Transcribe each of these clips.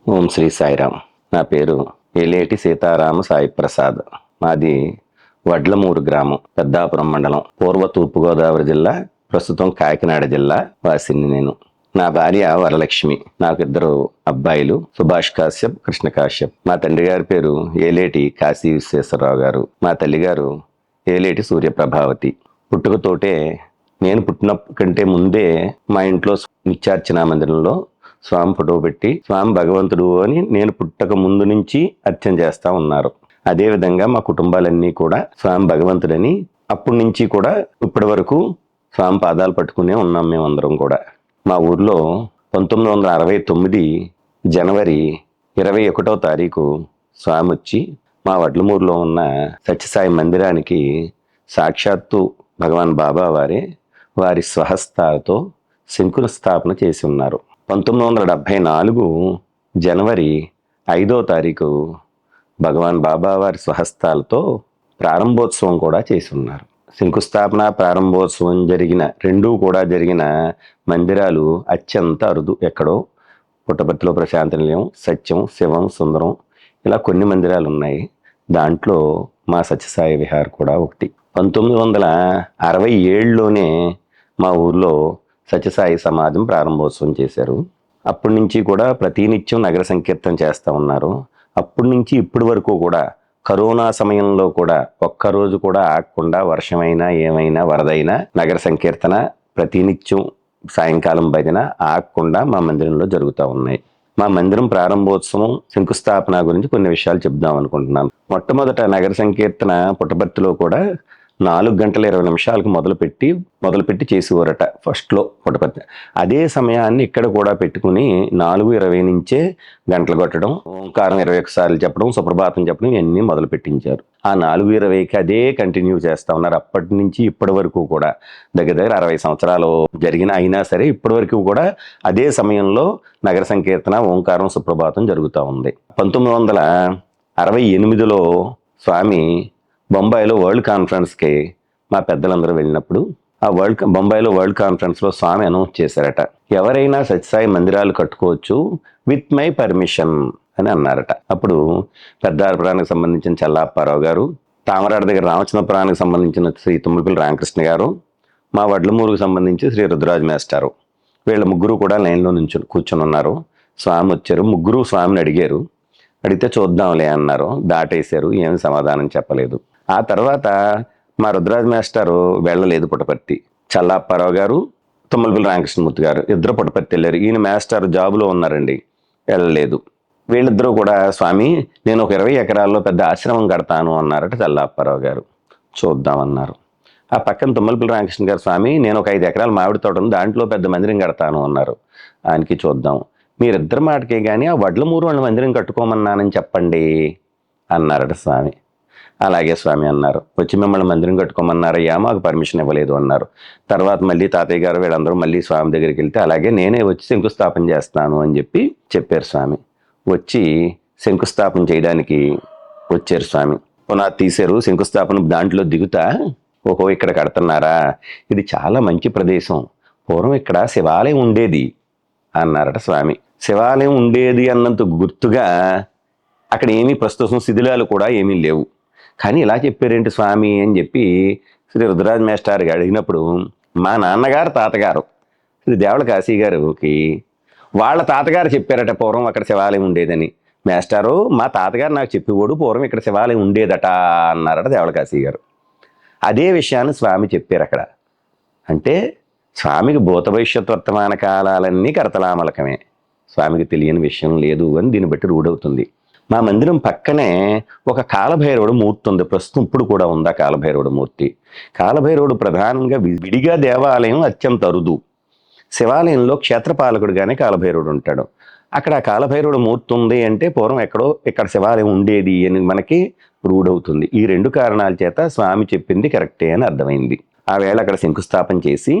ఓం శ్రీ సాయిరామ్. నా పేరు ఏలేటి సీతారామ సాయి ప్రసాద్. మాది వడ్లమూరు గ్రామం, పెద్దాపురం మండలం, పూర్వ తూర్పుగోదావరి జిల్లా, ప్రస్తుతం కాకినాడ జిల్లా వాసిని నేను. నా భార్య వరలక్ష్మి. నాకు 2 అబ్బాయిలు, సుభాష్ కాశ్యప్, కృష్ణ కాశ్యప్. మా తండ్రి గారి పేరు ఏలేటి కాశీ విశ్వేశ్వరరావు గారు. మా తల్లిగారు ఏలేటి సూర్యప్రభావతి. పుట్టుకతోటే నేను పుట్టిన కంటే ముందే మా ఇంట్లో నిత్యార్చనా మందిరంలో స్వామి ఫోటో పెట్టి స్వామి భగవంతుడు అని నేను పుట్టక ముందు నుంచి అర్చన చేస్తా ఉన్నారు. అదేవిధంగా మా కుటుంబాలన్నీ కూడా స్వామి భగవంతుడని అప్పటి నుంచి కూడా ఇప్పటి వరకు స్వామి పాదాలు పట్టుకునే ఉన్నాం మేమందరం కూడా. మా ఊర్లో 1969 జనవరి 21వ తారీఖు స్వామి వచ్చి మా వడ్లమూరులో ఉన్న సత్యసాయి మందిరానికి సాక్షాత్తు భగవాన్ బాబా వారి స్వహస్తాలతో శంకుస్థాపన చేసి ఉన్నారు. 1974 జనవరి 5వ తారీఖు భగవాన్ బాబా వారి స్వహస్తాలతో ప్రారంభోత్సవం కూడా చేసి ఉన్నారు. శంకుస్థాపన, ప్రారంభోత్సవం రెండూ కూడా జరిగిన మందిరాలు అత్యంత అరుదు. ఎక్కడో పుట్టపర్తిలో ప్రశాంతి నిలయం, సత్యం, శివం, సుందరం, ఇలా కొన్ని మందిరాలు ఉన్నాయి. దాంట్లో మా సత్యసాయి విహార్ కూడా ఒకటి. 1967లోనే మా ఊర్లో సత్యసాయి సమాజం ప్రారంభోత్సవం చేశారు. అప్పటి నుంచి కూడా ప్రతినిత్యం నగర సంకీర్తన చేస్తూ ఉన్నారు. అప్పటి నుంచి ఇప్పటి వరకు కూడా కరోనా సమయంలో కూడా ఒక్కరోజు కూడా ఆగకుండా వర్షమైనా ఏమైనా వరదైనా నగర సంకీర్తన ప్రతినిత్యం సాయంకాలం భజన ఆగకుండా మా మందిరంలో జరుగుతూ ఉన్నాయి. మా మందిరం ప్రారంభోత్సవం, శంకుస్థాపన గురించి కొన్ని విషయాలు చెప్దాం అనుకుంటున్నాను. మొట్టమొదట నగర సంకీర్తన పుట్టపర్తిలో కూడా 4 గంటల 20 నిమిషాలకు మొదలుపెట్టి చేసేవారట ఫస్ట్లో పుట్టపర్తి. అదే సమయాన్ని ఇక్కడ కూడా పెట్టుకుని 4:20 నుంచే గంటలు కొట్టడం, ఓంకారం 21 సార్లు చెప్పడం, సుప్రభాతం చెప్పడం ఇవన్నీ మొదలు పెట్టించారు. ఆ 4:20కి అదే కంటిన్యూ చేస్తూ ఉన్నారు. అప్పటి నుంచి ఇప్పటి వరకు కూడా దగ్గర 60 సంవత్సరాలు అయినా సరే ఇప్పటి వరకు కూడా అదే సమయంలో నగర సంకీర్తన, ఓంకారం, సుప్రభాతం జరుగుతూ ఉంది. 1968లో స్వామి బొంబాయిలో వరల్డ్ కాన్ఫరెన్స్కి మా పెద్దలందరూ వెళ్ళినప్పుడు బొంబాయిలో వరల్డ్ కాన్ఫరెన్స్లో స్వామి అనౌన్స్ చేశారట, ఎవరైనా సత్యసాయి మందిరాలు కట్టుకోవచ్చు విత్ మై పర్మిషన్ అని అన్నారట. అప్పుడు పెద్దాపురానికి సంబంధించిన చల్లాప్పారావు గారు, తామరాడ దగ్గర రామచంద్రపురానికి సంబంధించిన శ్రీ తుమ్మలపల్లి రామకృష్ణ గారు, మా వడ్లమూరుకు సంబంధించి శ్రీ రుద్రరాజు మేస్టారు, వీళ్ళ ముగ్గురు కూడా లైన్లో నుంచి కూర్చొని ఉన్నారు. స్వామి వచ్చారు. ముగ్గురు స్వామిని అడిగితే చూద్దాంలే అన్నారు. దాటేశారు. ఏమి సమాధానం చెప్పలేదు. ఆ తర్వాత మా రుద్రరాజు మేస్టారు వెళ్ళలేదు పుట్టపర్తి. చల్లాప్పారావు గారు, తుమ్మలపల్లి రామకృష్ణమూర్తి గారు ఇద్దరు పుట్టపర్తి వెళ్ళారు. ఈయన మేస్టారు జాబులో ఉన్నారండి, వెళ్ళలేదు. వీళ్ళిద్దరూ కూడా స్వామి నేను ఒక 20 ఎకరాల్లో పెద్ద ఆశ్రమం కడతాను అన్నారట. చల్లాప్పారావు గారు చూద్దామన్నారు. ఆ పక్కన తుమ్మలపల్లి రామకృష్ణ గారు, స్వామి నేను ఒక 5 ఎకరాల మామిడి తోట ఉంది, దాంట్లో పెద్ద మందిరం కడతాను అన్నారు. ఆయనకి చూద్దాం, మీరిద్దరు మాటకే కానీ ఆ వడ్లమూరు వాళ్ళ మందిరం కట్టుకోమన్నానని చెప్పండి అన్నారట స్వామి. అలాగే స్వామి అన్నారు. వచ్చి మిమ్మల్ని మందిరం కట్టుకోమన్నారయ్యా, మాకు పర్మిషన్ ఇవ్వలేదు అన్నారు. తర్వాత మళ్ళీ తాతయ్య గారు వీళ్ళందరూ మళ్ళీ స్వామి దగ్గరికి వెళ్తే అలాగే నేనే వచ్చి శంకుస్థాపన చేస్తాను అని చెప్పారు స్వామి. వచ్చి శంకుస్థాపన చేయడానికి వచ్చారు స్వామి. పునాది తీశారు, శంకుస్థాపన దాంట్లో దిగుతా, ఓహో ఇక్కడ కడుతున్నారా, ఇది చాలా మంచి ప్రదేశం, పూర్వం ఇక్కడ శివాలయం ఉండేది అన్నారట స్వామి. శివాలయం ఉండేది అన్నంత గుర్తుగా అక్కడ ఏమీ ప్రస్తుతం శిథిలాలు కూడా ఏమీ లేవు. కానీ ఇలా చెప్పారేంటి స్వామి అని చెప్పి శ్రీ రుద్రరాజు మేస్టార్కి అడిగినప్పుడు, మా నాన్నగారు తాతగారు శ్రీ దేవుల కాశీ గారికి వాళ్ళ తాతగారు చెప్పారట పూర్వం అక్కడ శివాలయం ఉండేదని. మేస్టారు మా తాతగారు నాకు చెప్పేవాడు పూర్వం ఇక్కడ శివాలయం ఉండేదట అన్నారట దేవుల కాశీ గారు. అదే విషయాన్ని స్వామి చెప్పారు అక్కడ. అంటే స్వామికి భూత భవిష్యత్ వర్తమాన కాలాలన్నీ కరతలామలకమే, స్వామికి తెలియని విషయం లేదు అని దీన్ని బట్టి రూఢవుతుంది. మా మందిరం పక్కనే ఒక కాలభైరవుడు మూర్తి ఉంది. ప్రస్తుతం ఇప్పుడు కూడా ఉంది ఆ కాలభైరవుడు మూర్తి. కాలభైరవుడు ప్రధానంగా విడిగా దేవాలయం అత్యంత అరుదు. శివాలయంలో క్షేత్రపాలకుడుగానే కాలభైరవుడు ఉంటాడు. అక్కడ కాలభైరవుడు మూర్తి ఉంది అంటే పూర్వం ఇక్కడ శివాలయం ఉండేది అని మనకి రూఢవుతుంది. ఈ 2 కారణాల చేత స్వామి చెప్పింది కరెక్టే అని అర్థమైంది. ఆ వేళ అక్కడ శంకుస్థాపన చేసి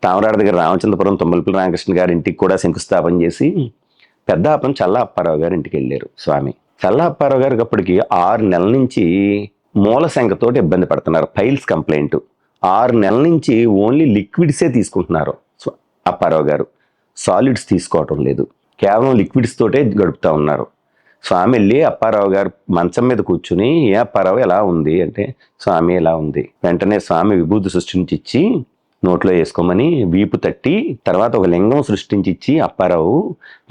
తామరాడ దగ్గర రామచంద్రపురం తుమ్మలపల్లి రామకృష్ణ గారి ఇంటికి కూడా శంకుస్థాపన చేసి పెద్దాపురం చల్లాప్పారావు గారి ఇంటికి వెళ్ళారు స్వామి. చల్లాప్పారావు గారికి అప్పటికి 6 నెలల నుంచి మూల శంకతోటి ఇబ్బంది పడుతున్నారు, పైల్స్ కంప్లైంట్. 6 నెలల నుంచి ఓన్లీ లిక్విడ్సే తీసుకుంటున్నారు అప్పారావు గారు, సాలిడ్స్ తీసుకోవటం లేదు. కేవలం లిక్విడ్స్ తోటే గడుపుతా ఉన్నారు. స్వామి వెళ్ళి అప్పారావు గారు మంచం మీద కూర్చుని, ఏ అప్పారావు ఎలా ఉంది అంటే, స్వామి ఎలా ఉంది. వెంటనే స్వామి విభూతి సృష్టించి ఇచ్చి నోట్లో వేసుకోమని వీపు తట్టి, తర్వాత ఒక లింగం సృష్టించి ఇచ్చి, అప్పారావు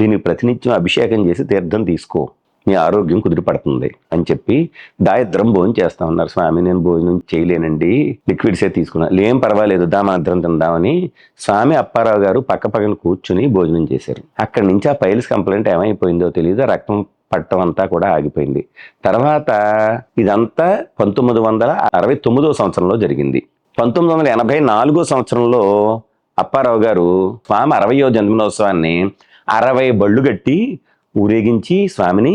దీనికి ప్రతినిత్యం అభిషేకం చేసి తీర్థం తీసుకో, మీ ఆరోగ్యం కుదిరిపడుతుంది అని చెప్పి దాయిద్రం భోజనం చేస్తా ఉన్నారు. స్వామి నేను భోజనం చేయలేనండి, లిక్విడ్సే తీసుకున్నా. ఏం పర్వాలేదు దా మాత్రం తిందామని స్వామి అప్పారావు గారు పక్క పక్కన కూర్చుని భోజనం చేశారు. అక్కడి నుంచి ఆ పైల్స్ కంప్లైంట్ ఏమైపోయిందో తెలియదు, రక్తం పట్టం అంతా కూడా ఆగిపోయింది. తర్వాత ఇదంతా 1969 సంవత్సరంలో జరిగింది. 1984 సంవత్సరంలో అప్పారావు గారు స్వామి 60వ జన్మదినోత్సవాన్ని 60 బళ్ళు కట్టి ఊరేగించి స్వామి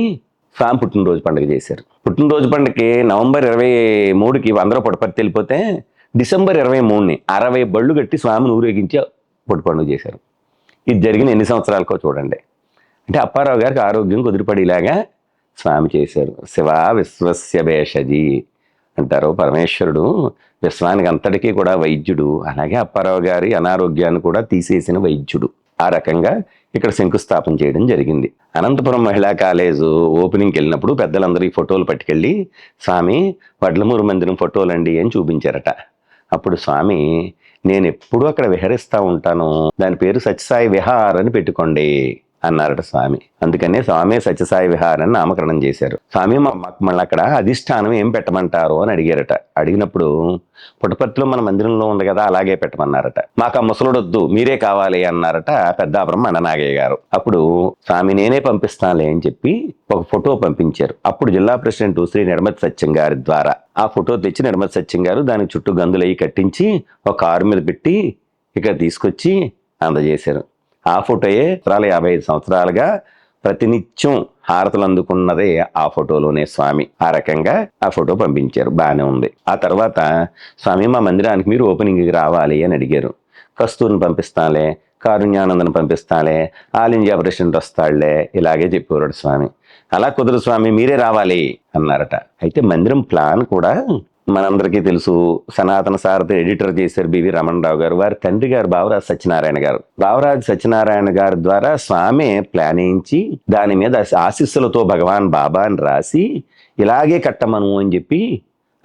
పుట్టినరోజు పండుగ చేశారు. పుట్టినరోజు పండుగకి నవంబర్ 23కి అందరూ పుట్టపర్తి వెళ్ళిపోతే డిసెంబర్ 23ని 60 బళ్ళు కట్టి స్వామిని ఊరేగించి పుట్టు పండుగ చేశారు. ఇది జరిగిన ఎన్ని సంవత్సరాలకో చూడండి. అంటే అప్పారావు గారికి ఆరోగ్యం కుదిరిపడేలాగా స్వామి చేశారు. శివ విశ్వస్య భేషజీ అంటారు. పరమేశ్వరుడు విశ్వానికి అంతటికీ కూడా వైద్యుడు. అలాగే అప్పారావు గారి అనారోగ్యాన్ని కూడా తీసేసిన వైద్యుడు. ఆ రకంగా ఇక్కడ శంకుస్థాపన చేయడం జరిగింది. అనంతపురం మహిళా కాలేజు ఓపెనింగ్కి వెళ్ళినప్పుడు పెద్దలందరూ ఈ ఫోటోలు పట్టుకెళ్ళి స్వామి వడ్లమూరు మందిరం ఫోటోలండి అని చూపించారట. అప్పుడు స్వామి నేను ఎప్పుడూ అక్కడ విహరిస్తూ ఉంటాను, దాని పేరు సత్యసాయి విహార్ అని పెట్టుకోండి అన్నారట స్వామి. అందుకనే స్వామి సత్యసాయి విహారాన్ని నామకరణం చేశారు. స్వామి మళ్ళీ అక్కడ అధిష్టానం ఏం పెట్టమంటారు అని అడిగారట. అడిగినప్పుడు పుట్టపర్తిలో మన మందిరంలో ఉంది కదా అలాగే పెట్టమన్నారట. మాకు ఆ ముసలుడొద్దు మీరే కావాలి అన్నారట పెద్దాపురం అన్ననాగయ్య గారు. అప్పుడు స్వామి నేనే పంపిస్తానులే అని చెప్పి ఒక ఫోటో పంపించారు. అప్పుడు జిల్లా ప్రెసిడెంట్ శ్రీ నిర్మతి సత్యం గారి ద్వారా ఆ ఫోటో తెచ్చి నిర్మతి సత్యం గారు దానికి చుట్టూ గందులయ్యి కట్టించి ఒక కారు మీద పెట్టి ఇక్కడ తీసుకొచ్చి అందజేశారు. ఆ ఫోటోయే 55 సంవత్సరాలుగా ప్రతినిత్యం హారతలు అందుకున్నదే ఆ ఫోటోలోనే స్వామి. ఆ రకంగా ఆ ఫోటో పంపించారు, బాగానే ఉంది. ఆ తర్వాత స్వామి మా మందిరానికి మీరు ఓపెనింగ్కి రావాలి అని అడిగారు. కస్తూరిని పంపిస్తాలే, కారుణ్యానందను పంపిస్తాలే, ఆల్ ఇండియా ప్రెసిడెంట్ వస్తాడులే, ఇలాగే చెప్పేవాడు స్వామి. అలా కుదరదు స్వామి మీరే రావాలి అన్నారట. అయితే మందిరం ప్లాన్ కూడా మనందరికీ తెలుసు. సనాతన సారథి ఎడిటర్ చేశారు బివి రమణరావు గారు. వారి తండ్రి గారు బావరాజు సత్యనారాయణ గారు. బావరాజు సత్యనారాయణ గారి ద్వారా స్వామి ప్లాన్ వేయించి దాని మీద ఆశీస్సులతో భగవాన్ బాబా అని రాసి ఇలాగే కట్టమను అని చెప్పి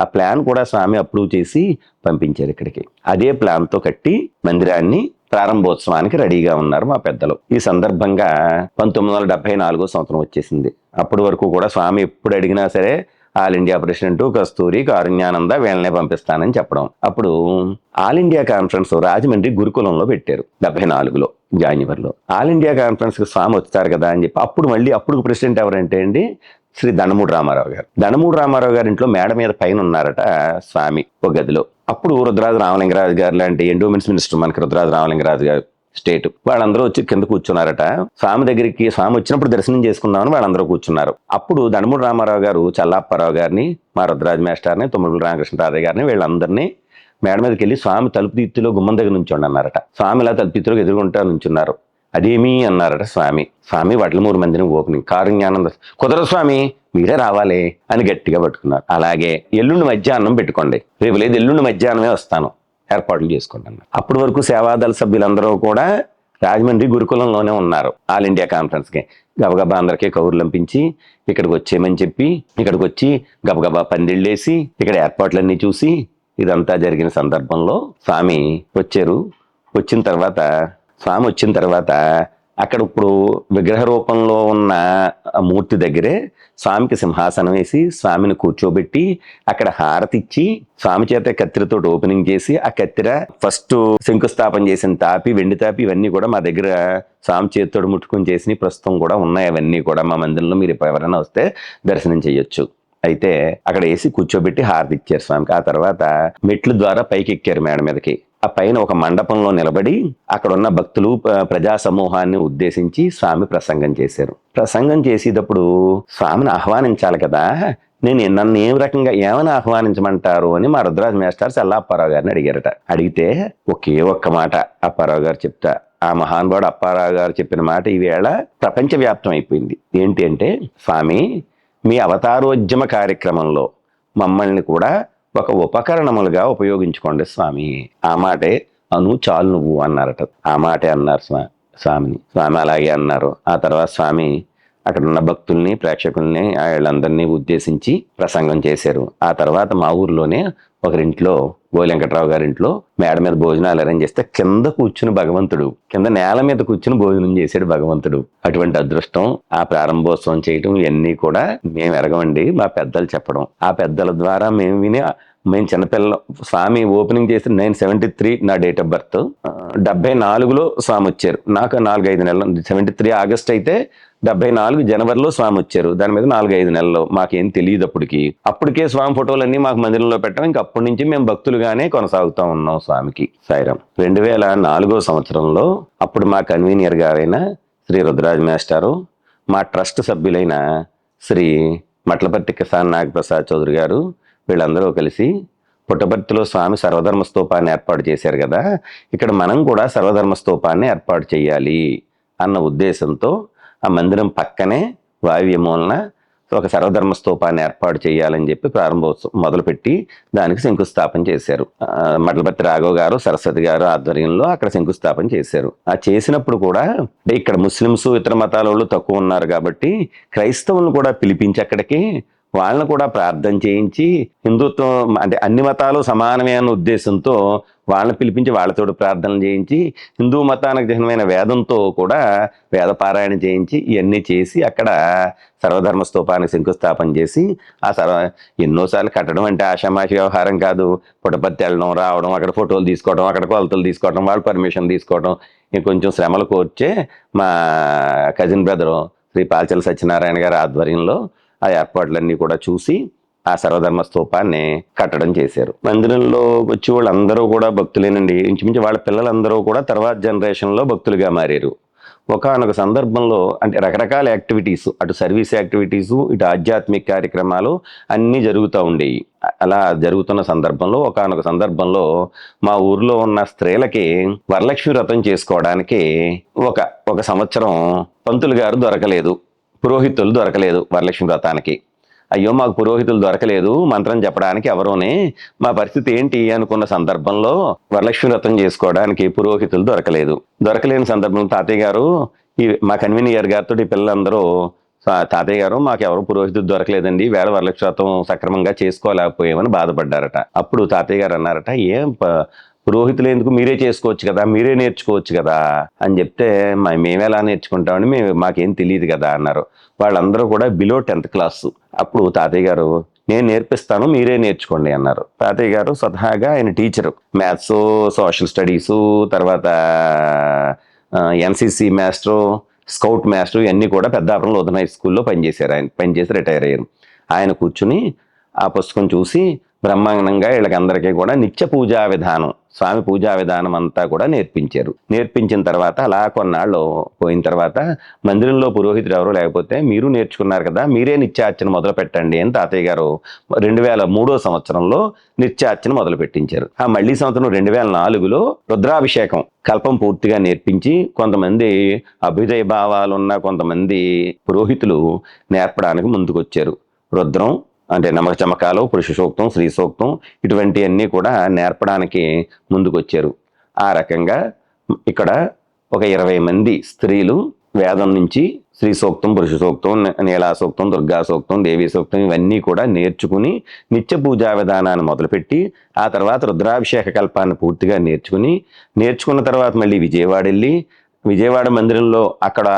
ఆ ప్లాన్ కూడా స్వామి అప్రూవ్ చేసి పంపించారు ఇక్కడికి. అదే ప్లాన్తో కట్టి మందిరాన్ని ప్రారంభోత్సవానికి రెడీగా ఉన్నారు మా పెద్దలు. ఈ సందర్భంగా 1974 సంవత్సరం వచ్చేసింది. అప్పటి వరకు కూడా స్వామి ఎప్పుడు అడిగినా సరే ఆల్ ఇండియా ప్రెసిడెంట్ కస్తూరి కారుణ్యానంద వీళ్ళనే పంపిస్తానని చెప్పడం. అప్పుడు ఆల్ ఇండియా కాన్ఫరెన్స్ రాజమండ్రి గురుకులంలో పెట్టారు 74లో జాన్యువరిలో. ఆల్ ఇండియా కాన్ఫరెన్స్ కి స్వామి వచ్చారు కదా అని చెప్పి అప్పుడు ప్రెసిడెంట్ ఎవరంటే అండి శ్రీ దండమూడి రామారావు గారు. దండమూడి రామారావు గారి ఇంట్లో మేడ మీద పైన ఉన్నారట స్వామి ఒక గదిలో. అప్పుడు రుద్రరాజు రామలింగరాజు గారు లాంటి ఎండోమెంట్స్ మినిస్టర్ మనకి రుద్రరాజు రామలింగరాజు గారు స్టేట్ వాళ్ళందరూ వచ్చి కింద కూర్చున్నారట. స్వామి దగ్గరికి స్వామి వచ్చినప్పుడు దర్శనం చేసుకుందామని వాళ్ళందరూ కూర్చున్నారు. అప్పుడు దండమూడి రామారావు గారు చల్లాప్పారావు గారిని, మా రుద్రరాజు మాస్టర్ని, తుమ్మల రామకృష్ణరాజయ్య గారిని వీళ్ళందరినీ మేడ మీదకి వెళ్ళి స్వామి తలుపు తీర్తిలో గుమ్మం దగ్గర నుంచోండి అన్నారట. స్వామి ఇలా తలుపు తీర్తిలో ఎదురుగుంటా నుంచున్నారు. అదేమీ అన్నారట స్వామి వడ్లమూరు మందిరం ఓపెనింగ్ కారుణ్యానంద కుదరదు స్వామి మీరే రావాలి అని గట్టిగా పట్టుకున్నారు. అలాగే ఎల్లుండి మధ్యాహ్నం పెట్టుకోండి, రేపు లేదు ఎల్లుండి మధ్యాహ్నమే వస్తాను ఏర్పాట్లు చేసుకోండి అన్నారు. అప్పటి వరకు సేవాదళ సభ్యులందరూ కూడా రాజమండ్రి గురుకులంలోనే ఉన్నారు. ఆల్ ఇండియా కాన్ఫరెన్స్కి గబగబా అందరికీ కౌరులు పంపించి ఇక్కడికి వచ్చేయమని చెప్పి ఇక్కడికి వచ్చి గబగబా పందిళ్ళేసి ఇక్కడ ఏర్పాట్లన్నీ చూసి ఇదంతా జరిగిన సందర్భంలో స్వామి వచ్చారు. స్వామి వచ్చిన తర్వాత అక్కడ ఇప్పుడు విగ్రహ రూపంలో ఉన్న మూర్తి దగ్గరే స్వామికి సింహాసనం వేసి స్వామిని కూర్చోబెట్టి అక్కడ హారతి ఇచ్చి స్వామి చేత కత్తిరతో ఓపెనింగ్ చేసి ఆ కత్తిర ఫస్ట్ శంకుస్థాపన చేసిన తాపి వెండి తాపి ఇవన్నీ కూడా మా దగ్గర స్వామి చేతితోడు ముట్టుకుని చేసి ప్రస్తుతం కూడా ఉన్నాయి. అవన్నీ కూడా మా మందిరంలో మీరు ఎవరైనా వస్తే దర్శనం చేయొచ్చు. అయితే అక్కడ వేసి కూర్చోబెట్టి హారతి ఇచ్చారు స్వామికి. ఆ తర్వాత మెట్ల ద్వారా పైకి ఎక్కారు మేడ మీదకి. ఆ పైన ఒక మండపంలో నిలబడి అక్కడ ఉన్న భక్తులు ప్రజా సమూహాన్ని ఉద్దేశించి స్వామి ప్రసంగం చేశారు. ప్రసంగం చేసేటప్పుడు స్వామిని ఆహ్వానించాలి కదా, నన్ను ఏమని ఆహ్వానించమంటారు అని మా రుద్రరాజు మాస్టర్ చల్లాప్పారావు గారిని అడిగారట. అడిగితే ఒక్క మాట అప్పారావు గారు చెప్తా. ఆ మహానుభావుడు అప్పారావు గారు చెప్పిన మాట ఈవేళ ప్రపంచవ్యాప్తం అయిపోయింది. ఏంటి అంటే స్వామి మీ అవతారోద్యమ కార్యక్రమంలో మమ్మల్ని కూడా ఒక ఉపకరణములుగా ఉపయోగించుకోండి స్వామి. ఆ మాటే చాలు నువ్వు అన్నారట. ఆ మాటే అన్నారు స్వామి అలాగే అన్నారు. ఆ తర్వాత స్వామి అక్కడ ఉన్న భక్తుల్ని, ప్రేక్షకుల్ని వీళ్ళందరినీ ఉద్దేశించి ప్రసంగం చేశారు. ఆ తర్వాత మా ఊర్లోనే ఒకరింట్లో, గోలి వెంకట్రావు గారింట్లో మేడ మీద భోజనాలు అరేంజ్ చేస్తే కింద కూర్చుని భగవంతుడు, కింద నేల మీద కూర్చుని భోజనం చేశాడు భగవంతుడు. అటువంటి అదృష్టం, ఆ ప్రారంభోత్సవం చేయటం, ఇవన్నీ కూడా మేము ఎరగమండి, మా పెద్దలు చెప్పడం. ఆ పెద్దల ద్వారా మేము విని, మేము చిన్నపిల్లలు. స్వామి ఓపెనింగ్ చేసి 1973 నా డేట్ ఆఫ్ బర్త్. 74లో స్వామి వచ్చారు. నాకు 4-5 నెలలు. 73 ఆగస్ట్ అయితే 74 జనవరిలో స్వామి వచ్చారు. దాని మీద 4-5 నెలలు. మాకేం తెలియదు అప్పటికే స్వామి ఫోటోలన్నీ మాకు మందిరంలో పెట్టడం. ఇంక అప్పటి నుంచి మేము భక్తులుగానే కొనసాగుతా ఉన్నాం స్వామికి. సాయిరాం. 2004 సంవత్సరంలో అప్పుడు మా కన్వీనియర్ గారైన శ్రీ రుద్రరాజ్ మాస్టారు, మా ట్రస్ట్ సభ్యులైన శ్రీ మట్లపర్తి కిసాన్ నాగప్రసాద్ చౌదరి గారు, వీళ్ళందరూ కలిసి పుట్టపర్తిలో స్వామి సర్వధర్మ స్తూపాన్ని ఏర్పాటు చేశారు కదా, ఇక్కడ మనం కూడా సర్వధర్మ స్తూపాన్ని ఏర్పాటు చేయాలి అన్న ఉద్దేశంతో ఆ మందిరం పక్కనే వాయువ్య మూలన ఒక సర్వధర్మ స్తూపాన్ని ఏర్పాటు చేయాలని చెప్పి ప్రారంభోత్సవం మొదలుపెట్టి దానికి శంకుస్థాపన చేశారు. మట్లపర్తి రాఘవ్ గారు, సరస్వతి గారు ఆధ్వర్యంలో అక్కడ శంకుస్థాపన చేశారు. ఆ చేసినప్పుడు కూడా ఇక్కడ ముస్లిమ్స్, ఇతర మతాల వాళ్ళు తక్కువ ఉన్నారు కాబట్టి క్రైస్తవులను కూడా పిలిపించి అక్కడికి వాళ్ళని కూడా ప్రార్థన చేయించి, హిందుత్వం అంటే అన్ని మతాలు సమానమే అన్న ఉద్దేశంతో వాళ్ళని పిలిపించి వాళ్ళతో ప్రార్థనలు చేయించి, హిందూ మతానికి చిహ్నమైన వేదంతో కూడా వేద పారాయణ చేయించి, ఇవన్నీ చేసి అక్కడ సర్వధర్మ స్తూపానికి శంకుస్థాపన చేసి, ఎన్నోసార్లు కట్టడం అంటే ఆషామాషి వ్యవహారం కాదు. పుట్టపర్తి వెళ్ళడం, రావడం, అక్కడ ఫోటోలు తీసుకోవడం, అక్కడ కొలతలు తీసుకోవడం, వాళ్ళ పర్మిషన్ తీసుకోవడం, ఇంకొంచెం శ్రమలు కోర్చే మా కజిన్ బ్రదరు శ్రీ పాల్చల సత్యనారాయణ గారి ఆధ్వర్యంలో ఆ ఏర్పాట్లన్నీ కూడా చూసి ఆ సర్వధర్మ స్తూపాన్ని కట్టడం చేశారు. మందిరంలో వచ్చి వాళ్ళందరూ కూడా భక్తులేనండి. ఇంచుమించు వాళ్ళ పిల్లలందరూ కూడా తర్వాత జనరేషన్లో భక్తులుగా మారారు. ఒకానొక సందర్భంలో అంటే రకరకాల యాక్టివిటీస్, అటు సర్వీస్ యాక్టివిటీసు, ఇటు ఆధ్యాత్మిక కార్యక్రమాలు అన్నీ జరుగుతూ ఉండేవి. అలా జరుగుతున్న సందర్భంలో ఒకానొక సందర్భంలో మా ఊర్లో ఉన్న స్త్రీలకి వరలక్ష్మి వ్రతం చేసుకోవడానికి ఒక సంవత్సరం పంతులు గారు దొరకలేదు, పురోహితులు దొరకలేదు వరలక్ష్మి వ్రతానికి. అయ్యో మాకు పురోహితులు దొరకలేదు మంత్రం చెప్పడానికి ఎవరోనే, మా పరిస్థితి ఏంటి అనుకున్న సందర్భంలో వరలక్ష్మి వ్రతం చేసుకోవడానికి పురోహితులు దొరకలేని సందర్భంలో తాతయ్య గారు మా కన్వీనియర్ గారితో ఈ పిల్లలందరూ, తాతయ్య గారు మాకు ఎవరు పురోహితులు దొరకలేదండి, వేళ వరలక్ష్మి వ్రతం సక్రమంగా చేసుకోలేకపోయామని బాధపడ్డారట. అప్పుడు తాతయ్య గారు అన్నారట, ఏం పురోహితులు ఎందుకు, మీరే చేసుకోవచ్చు కదా, మీరే నేర్చుకోవచ్చు కదా అని చెప్తే, మేము ఎలా నేర్చుకుంటామని మాకేం తెలియదు కదా అన్నారు. వాళ్ళందరూ కూడా బిలో 10th క్లాసు. అప్పుడు తాతయ్య గారు, నేను నేర్పిస్తాను, మీరే నేర్చుకోండి అన్నారు. తాతయ్య గారు స్వతహాగా ఆయన టీచరు, మ్యాథ్స్, సోషల్ స్టడీసు, తర్వాత ఎన్సిసి మాస్టరు, స్కౌట్ మాస్టరు, ఇవన్నీ కూడా పెద్దాపురం లోధన్ హై స్కూల్లో పనిచేశారు. ఆయన పనిచేసి రిటైర్ అయ్యారు. ఆయన కూర్చుని ఆ పుస్తకం చూసి బ్రహ్మాండంగా వీళ్ళకందరికీ కూడా నిత్య పూజా విధానం, స్వామి పూజా విధానం అంతా కూడా నేర్పించిన తర్వాత అలా కొన్నాళ్ళు పోయిన తర్వాత మందిరంలో పురోహితుడు ఎవరో లేకపోతే, మీరు నేర్చుకున్నారు కదా, మీరే నిత్యార్చన మొదలు పెట్టండి అని తాతయ్య గారు 2003 సంవత్సరంలో నిత్యార్చన మొదలు పెట్టించారు. ఆ మళ్ళీ సంవత్సరం 2004లో రుద్రాభిషేకం కల్పం పూర్తిగా నేర్పించి, కొంతమంది అభ్యుదయ భావాలున్న కొంతమంది పురోహితులు నేర్పడానికి ముందుకొచ్చారు. రుద్రం అంటే నమక చమకాలు, పురుష సూక్తం, స్త్రీ సూక్తం, ఇటువంటివన్నీ కూడా నేర్పడానికి ముందుకొచ్చారు. ఆ రకంగా ఇక్కడ ఒక 20 మంది స్త్రీలు వేదం నుంచి స్త్రీ సూక్తం, పురుష సూక్తం, నీలా సూక్తం, దుర్గా సూక్తం, దేవీ సూక్తం ఇవన్నీ కూడా నేర్చుకుని నిత్య పూజా విధానాన్ని మొదలుపెట్టి, ఆ తర్వాత రుద్రాభిషేక కల్పాన్ని పూర్తిగా నేర్చుకున్న తర్వాత మళ్ళీ విజయవాడ మందిరంలో అక్కడ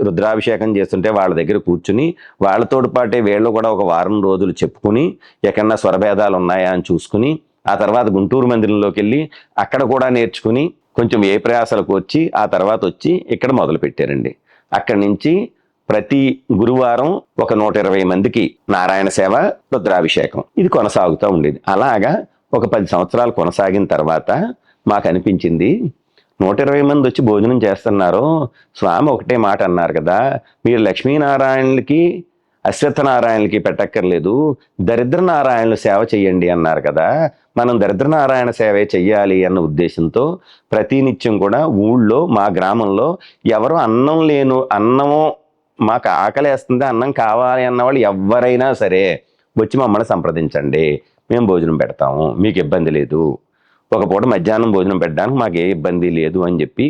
రుద్రాభిషేకం చేస్తుంటే వాళ్ళ దగ్గర కూర్చుని, వాళ్ళతోటి పాటే వీళ్ళు కూడా ఒక వారం రోజులు చెప్పుకుని, ఎక్కడన్నా స్వరభేదాలు ఉన్నాయా అని చూసుకుని, ఆ తర్వాత గుంటూరు మందిరంలోకి వెళ్ళి అక్కడ కూడా నేర్చుకుని కొంచెం ఏ ప్రయాసాలకు వచ్చి, ఆ తర్వాత వచ్చి ఇక్కడ మొదలు పెట్టారండి. అక్కడి నుంచి ప్రతి గురువారం ఒక 120 మందికి నారాయణ సేవ, రుద్రాభిషేకం ఇది కొనసాగుతూ ఉండేది. అలాగా ఒక 10 సంవత్సరాలు కొనసాగిన తర్వాత మాకు అనిపించింది, 120 మంది వచ్చి భోజనం చేస్తున్నారు, స్వామి ఒకటే మాట అన్నారు కదా, మీరు లక్ష్మీనారాయణులకి అశ్వత్థనారాయణులకి పెట్టక్కర్లేదు, దరిద్ర నారాయణులు సేవ చెయ్యండి అన్నారు కదా, మనం దరిద్ర నారాయణ సేవే చెయ్యాలి అన్న ఉద్దేశంతో ప్రతినిత్యం కూడా ఊళ్ళో మా గ్రామంలో ఎవరు అన్నమో మాకు ఆకలేస్తుంది, అన్నం కావాలి అన్నవాళ్ళు ఎవరైనా సరే వచ్చి మమ్మల్ని సంప్రదించండి, మేము భోజనం పెడతాము, మీకు ఇబ్బంది లేదు. ఒక పూట మధ్యాహ్నం భోజనం పెట్టడానికి మాకు ఏ ఇబ్బంది లేదు అని చెప్పి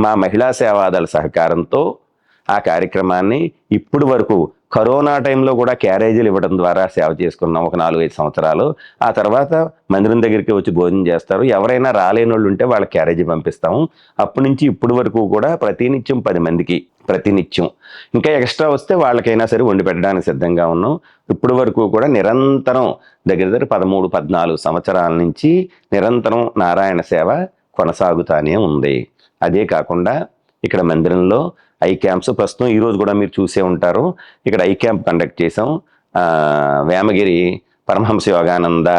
మా మహిళా సేవాదళ సహకారంతో ఆ కార్యక్రమాన్ని ఇప్పుడు వరకు కరోనా టైంలో కూడా క్యారేజీలు ఇవ్వడం ద్వారా సేవ చేసుకున్నాం ఒక 4-5 సంవత్సరాలు. ఆ తర్వాత మందిరం దగ్గరికి వచ్చి భోజనం చేస్తారు. ఎవరైనా రాలేని వాళ్ళు ఉంటే వాళ్ళకి క్యారేజీ పంపిస్తాము. అప్పటి నుంచి ఇప్పుడు వరకు కూడా ప్రతినిత్యం 10 మందికి ప్రతినిత్యం, ఇంకా ఎక్స్ట్రా వస్తే వాళ్ళకైనా సరే వండి పెట్టడానికి సిద్ధంగా ఉన్నాం. ఇప్పుడు వరకు కూడా నిరంతరం దగ్గర 13-14 సంవత్సరాల నుంచి నిరంతరం నారాయణ సేవ కొనసాగుతానే ఉంది. అదే కాకుండా ఇక్కడ మందిరంలో ఐ క్యాంప్స్ ప్రస్తుతం ఈరోజు కూడా మీరు చూసే ఉంటారు. ఇక్కడ ఐ క్యాంప్ కండక్ట్ చేసాం. వేమగిరి పరమహంస యోగానంద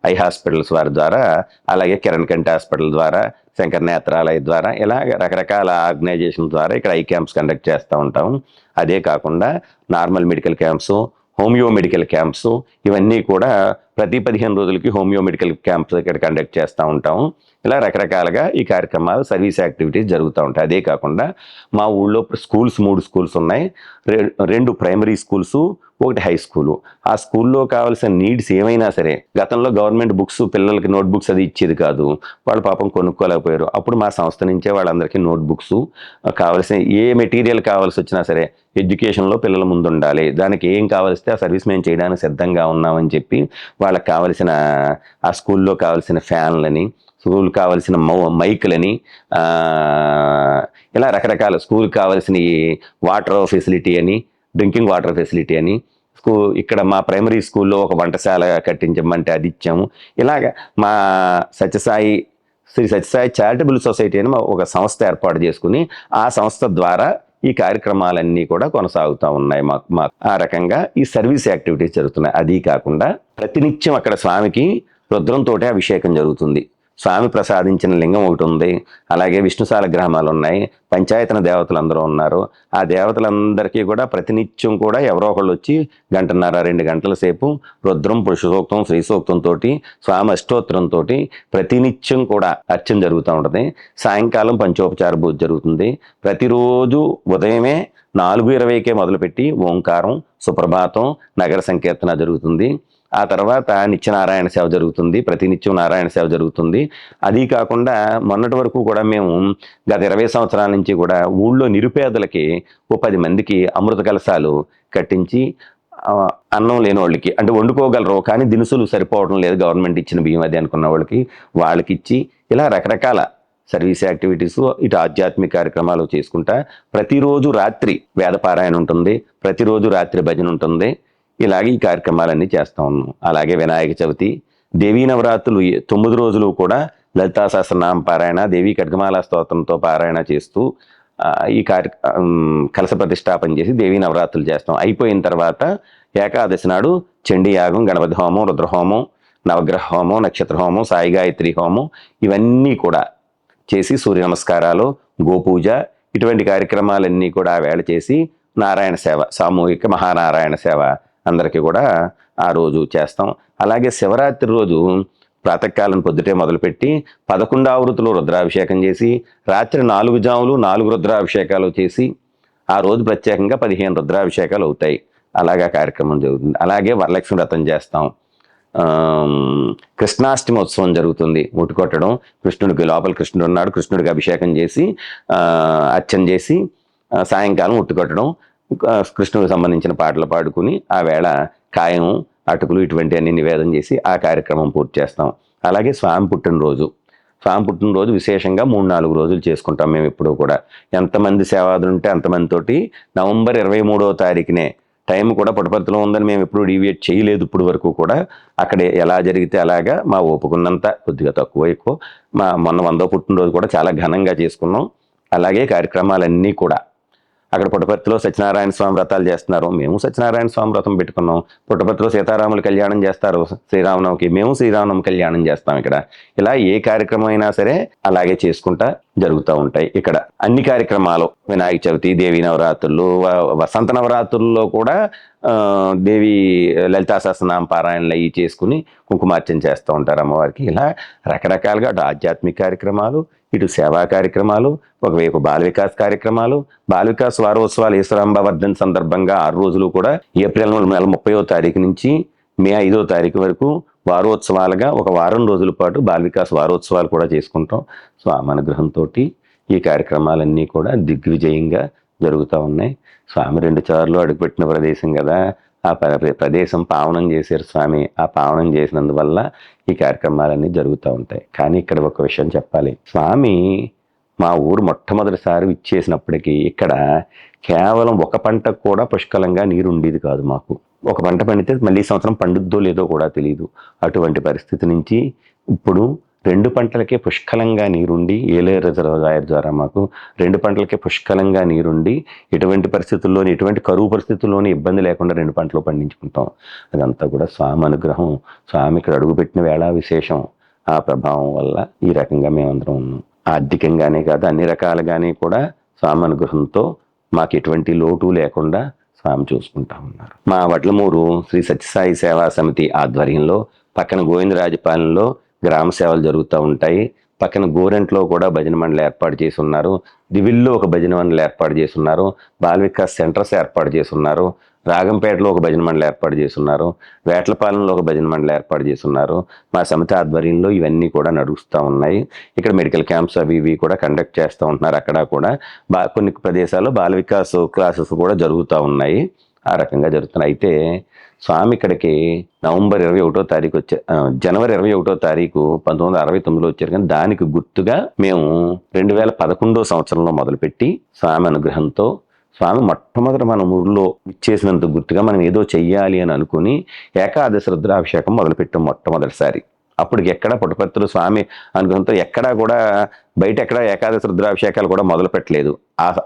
ఐ హాస్పిటల్స్ వారి ద్వారా, అలాగే కిరణ్ కంటి హాస్పిటల్ ద్వారా, శంకర్ నేత్రాలయ ద్వారా, ఇలా రకరకాల ఆర్గనైజేషన్ ద్వారా ఇక్కడ ఐ క్యాంప్స్ కండక్ట్ చేస్తూ ఉంటాం. అదే కాకుండా normal medical camps, homeo medical camps, ఇవన్నీ కూడా ప్రతి 15 రోజులకి హోమియో మెడికల్ క్యాంప్స్ ఇక్కడ కండక్ట్ చేస్తూ ఉంటాం. ఇలా రకరకాలుగా ఈ కార్యక్రమాలు, సర్వీస్ యాక్టివిటీస్ జరుగుతూ ఉంటాయి. అదే కాకుండా మా ఊళ్ళో స్కూల్స్ 3 స్కూల్స్ ఉన్నాయి. 2 ప్రైమరీ స్కూల్స్, 1 హై స్కూలు. ఆ స్కూల్లో కావాల్సిన నీడ్స్ ఏమైనా సరే, గతంలో గవర్నమెంట్ బుక్స్ పిల్లలకి నోట్ బుక్స్ అది ఇచ్చేది కాదు, వాళ్ళు పాపం కొనుక్కోలేకపోయారు. అప్పుడు మా సంస్థ నుంచే వాళ్ళందరికీ నోట్ బుక్స్, కావాల్సిన ఏ మెటీరియల్ కావాల్సి వచ్చినా సరే ఎడ్యుకేషన్లో పిల్లల ముందు ఉండాలి, దానికి ఏం కావాల్స్తే ఆ సర్వీస్ మేము చేయడానికి సిద్ధంగా ఉన్నామని చెప్పి వాళ్ళకి కావలసిన ఆ స్కూల్లో కావాల్సిన ఫ్యాన్లని, స్కూల్ కావాల్సిన మైకులని, ఇలా రకరకాల స్కూల్ కావాల్సిన వాటర్ ఫెసిలిటీ అని, డ్రింకింగ్ వాటర్ ఫెసిలిటీ అని, ఇక్కడ మా ప్రైమరీ స్కూల్లో ఒక వంటశాల కట్టించమంటే అది ఇచ్చాము. ఇలాగ మా శ్రీ సత్యసాయి చారిటబుల్ సొసైటీ అని ఒక సంస్థ ఏర్పాటు చేసుకుని ఆ సంస్థ ద్వారా ఈ కార్యక్రమాలన్నీ కూడా కొనసాగుతూ ఉన్నాయి. మాకు ఆ రకంగా ఈ సర్వీస్ యాక్టివిటీస్ జరుగుతున్నాయి. అది కాకుండా ప్రతినిత్యం అక్కడ స్వామికి రుద్రంతో అభిషేకం జరుగుతుంది. స్వామి ప్రసాదించిన లింగం ఒకటి ఉంది, అలాగే విష్ణుశాల గ్రామాలు ఉన్నాయి, పంచాయతన దేవతలు అందరూ ఉన్నారు. ఆ దేవతలందరికీ కూడా ప్రతినిత్యం కూడా ఎవరో ఒకళ్ళు వచ్చి 1.5-2 గంటల సేపు రుద్రం, పురుష సూక్తం, శ్రీ సూక్తంతో, స్వామి అష్టోత్తరంతో ప్రతినిత్యం కూడా అర్చన జరుగుతూ ఉంటుంది. సాయంకాలం పంచోపచార పూజ జరుగుతుంది. ప్రతిరోజు ఉదయమే 4:20కే మొదలుపెట్టి ఓంకారం, సుప్రభాతం, నగర సంకీర్తన జరుగుతుంది. ఆ తర్వాత నిత్యనారాయణ సేవ జరుగుతుంది. ప్రతినిత్యం నారాయణ సేవ జరుగుతుంది. అది కాకుండా మొన్నటి వరకు కూడా మేము గత 20 సంవత్సరాల నుంచి కూడా ఊళ్ళో నిరుపేదలకి 10 మందికి అమృత కలశాలు కట్టించి, అన్నం లేని వాళ్ళకి, అంటే వండుకోగలరు కానీ దినుసులు సరిపోవడం లేదు, గవర్నమెంట్ ఇచ్చిన బియ్యం అది అనుకున్న వాళ్ళకి ఇచ్చి, ఇలా రకరకాల సర్వీస్ యాక్టివిటీస్, ఇటు ఆధ్యాత్మిక కార్యక్రమాలు చేసుకుంటా ప్రతిరోజు రాత్రి వేదపారాయణ ఉంటుంది, ప్రతిరోజు రాత్రి భజన ఉంటుంది. ఇలాగే ఈ కార్యక్రమాలన్నీ చేస్తూ ఉన్నాం. అలాగే వినాయక చవితి, దేవీ నవరాత్రులు 9 రోజులు కూడా లలితా సహస్రనామ పారాయణ, దేవీ ఖడ్గమాల స్తోత్రంతో పారాయణ చేస్తూ ఈ కలశ ప్రతిష్టాపన చేసి దేవీ నవరాత్రులు చేస్తాం. అయిపోయిన తర్వాత ఏకాదశి నాడు చండీ యాగం, గణపతి హోమం, రుద్రహోమం, నవగ్రహ హోమం, నక్షత్ర హోమం, సాయి గాయత్రి హోమం, ఇవన్నీ కూడా చేసి సూర్య నమస్కారాలు, గోపూజ, ఇటువంటి కార్యక్రమాలన్నీ కూడా వేళ చేసి నారాయణ సేవ, సామూహిక మహానారాయణ సేవ అందరికీ కూడా ఆ రోజు చేస్తాం. అలాగే శివరాత్రి రోజు ప్రాతకాలం పొద్దుటే మొదలుపెట్టి 11 ఆవృత్తులు రుద్రాభిషేకం చేసి, రాత్రి 4 జాములు 4 రుద్రాభిషేకాలు చేసి, ఆ రోజు ప్రత్యేకంగా 15 రుద్రాభిషేకాలు అవుతాయి. అలాగా కార్యక్రమం జరుగుతుంది. అలాగే వరలక్ష్మి వ్రతం చేస్తాం. కృష్ణాష్టమి ఉత్సవం జరుగుతుంది. ముట్టుకొట్టడం, కృష్ణుడికి లోపల కృష్ణుడు ఉన్నాడు, కృష్ణుడికి అభిషేకం చేసి అర్చన చేసి సాయంకాలం ఉట్టుకొట్టడం, కృష్ణుడికి సంబంధించిన పాటలు పాడుకుని ఆ వేళ కాయం, అటుకులు ఇటువంటి అన్ని నివేదన చేసి ఆ కార్యక్రమం పూర్తి చేస్తాం. అలాగే స్వామి పుట్టినరోజు విశేషంగా 3-4 రోజులు చేసుకుంటాం మేము ఎప్పుడూ కూడా. ఎంతమంది సేవాదులు ఉంటే అంతమందితోటి నవంబర్ 23వ తారీఖునే, టైం కూడా పుట్టపర్తిలో ఉందని మేము ఎప్పుడు డీవియేట్ చేయలేదు ఇప్పుడు వరకు కూడా. అక్కడే ఎలా జరిగితే అలాగా మా ఓపుకున్నంత, కొద్దిగా తక్కువ ఎక్కువ, మొన్న 100వ పుట్టినరోజు కూడా చాలా ఘనంగా చేసుకున్నాం. అలాగే కార్యక్రమాలన్నీ కూడా అక్కడ పుట్టపర్తిలో సత్యనారాయణ స్వామి వ్రతాలు చేస్తున్నారు, మేము సత్యనారాయణ స్వామి వ్రతం పెట్టుకున్నాం. పుట్టపర్తిలో సీతారాముల కళ్యాణం చేస్తారు శ్రీరామనవమికి, మేము శ్రీరామనవమి కళ్యాణం చేస్తాం ఇక్కడ. ఇలా ఏ కార్యక్రమం అయినా సరే అలాగే చేసుకుంటా జరుగుతూ ఉంటాయి ఇక్కడ అన్ని కార్యక్రమాలు. వినాయక చవితి, దేవీ నవరాత్రులు, వసంత నవరాత్రుల్లో కూడా దేవి లలితా సహస్రనామ పారాయణలు అవి చేసుకుని కుంకుమార్చన చేస్తూ ఉంటారు అమ్మవారికి. ఇలా రకరకాలుగా అటు ఆధ్యాత్మిక కార్యక్రమాలు, ఇటు సేవా కార్యక్రమాలు, ఒకవైపు బాల వికాస్ కార్యక్రమాలు. బాల వికాస్ వారోత్సవాలు ఈశ్వరాంబ వర్ధన్ సందర్భంగా 6 రోజులు కూడా ఏప్రిల్ నెల 30వ తారీఖు నుంచి మే 5వ తారీఖు వరకు వారోత్సవాలుగా ఒక వారం రోజుల పాటు బాల వికాస్ వారోత్సవాలు కూడా చేసుకుంటాం. స్వామి అనుగ్రహంతో ఈ కార్యక్రమాలన్నీ కూడా దిగ్విజయంగా జరుగుతూ ఉన్నాయి. స్వామి 2 సార్లు అడుగుపెట్టిన ప్రదేశం కదా, ఆ ప్రదేశం పావనం చేశారు స్వామి. ఆ పావనం చేసినందువల్ల ఈ కార్యక్రమాలన్నీ జరుగుతూ ఉంటాయి. కానీ ఇక్కడ ఒక విషయం చెప్పాలి. స్వామి మా ఊరు మొట్టమొదటిసారి ఇచ్చేసినప్పటికీ ఇక్కడ కేవలం ఒక పంటకు కూడా పుష్కలంగా నీరు ఉండేది కాదు మాకు. ఒక పంట పండితే మళ్ళీ సంవత్సరం పండుద్దో లేదో కూడా తెలియదు. అటువంటి పరిస్థితి నుంచి ఇప్పుడు 2 పంటలకే పుష్కలంగా నీరుండి, ఏలేరు రిజర్వాయర్ ద్వారా మాకు 2 పంటలకే పుష్కలంగా నీరుండి, ఎటువంటి పరిస్థితుల్లోని, ఎటువంటి కరువు పరిస్థితుల్లోని ఇబ్బంది లేకుండా 2 పంటలు పండించుకుంటాం. అదంతా కూడా స్వామి అనుగ్రహం. స్వామి ఇక్కడ అడుగుపెట్టిన వేళ విశేషం. ఆ ప్రభావం వల్ల ఈ రకంగా మేమందరం ఉన్నాం. ఆర్థికంగానే కాదు, అన్ని రకాలుగానే కూడా స్వామి అనుగ్రహంతో మాకు ఎటువంటి లోటు లేకుండా స్వామి చూసుకుంటా ఉన్నారు. మా వడ్లమూరు శ్రీ సత్యసాయి సేవా సమితి ఆధ్వర్యంలో పక్కన గోవిందరాజపాలెంలో గ్రామ సేవలు జరుగుతూ ఉంటాయి. పక్కన గోరెంట్లో కూడా భజన మండలి ఏర్పాటు చేసి ఉన్నారు. దివిల్లో ఒక భజన మండలి ఏర్పాటు చేసి ఉన్నారు. బాల వికాస్ సెంటర్స్ ఏర్పాటు చేసి ఉన్నారు. రాగంపేటలో ఒక భజన మండలి ఏర్పాటు చేసి ఉన్నారు. వేట్లపాలెంలో ఒక భజన మండలి ఏర్పాటు చేసి ఉన్నారు. మా సమితి ఆధ్వర్యంలో ఇవన్నీ కూడా నడుస్తూ ఉన్నాయి. ఇక్కడ మెడికల్ క్యాంప్స్ అవి ఇవి కూడా కండక్ట్ చేస్తూ ఉంటున్నారు. అక్కడ కూడా కొన్ని ప్రదేశాల్లో బాల వికాస్ క్లాసెస్ కూడా జరుగుతూ ఉన్నాయి. ఆ రకంగా జరుగుతున్నాయి. అయితే స్వామి ఇక్కడికి నవంబర్ 21వ తారీఖు జనవరి 21వ తారీఖు 1969లో వచ్చారు. కానీ దానికి గుర్తుగా మేము 2011 సంవత్సరంలో మొదలుపెట్టి స్వామి అనుగ్రహంతో స్వామి మొట్టమొదటి మన ఊళ్ళో ఇచ్చేసినంత గుర్తుగా మనం ఏదో చెయ్యాలి అని అనుకుని ఏకాదశి రుద్రాభిషేకం మొదలుపెట్టాం మొట్టమొదటిసారి. అప్పటికి ఎక్కడ పుట్టపర్తులు స్వామి అనుగ్రహంతో ఎక్కడా కూడా బయట ఎక్కడ ఏకాదశి రుద్రాభిషేకాలు కూడా మొదలు పెట్టలేదు.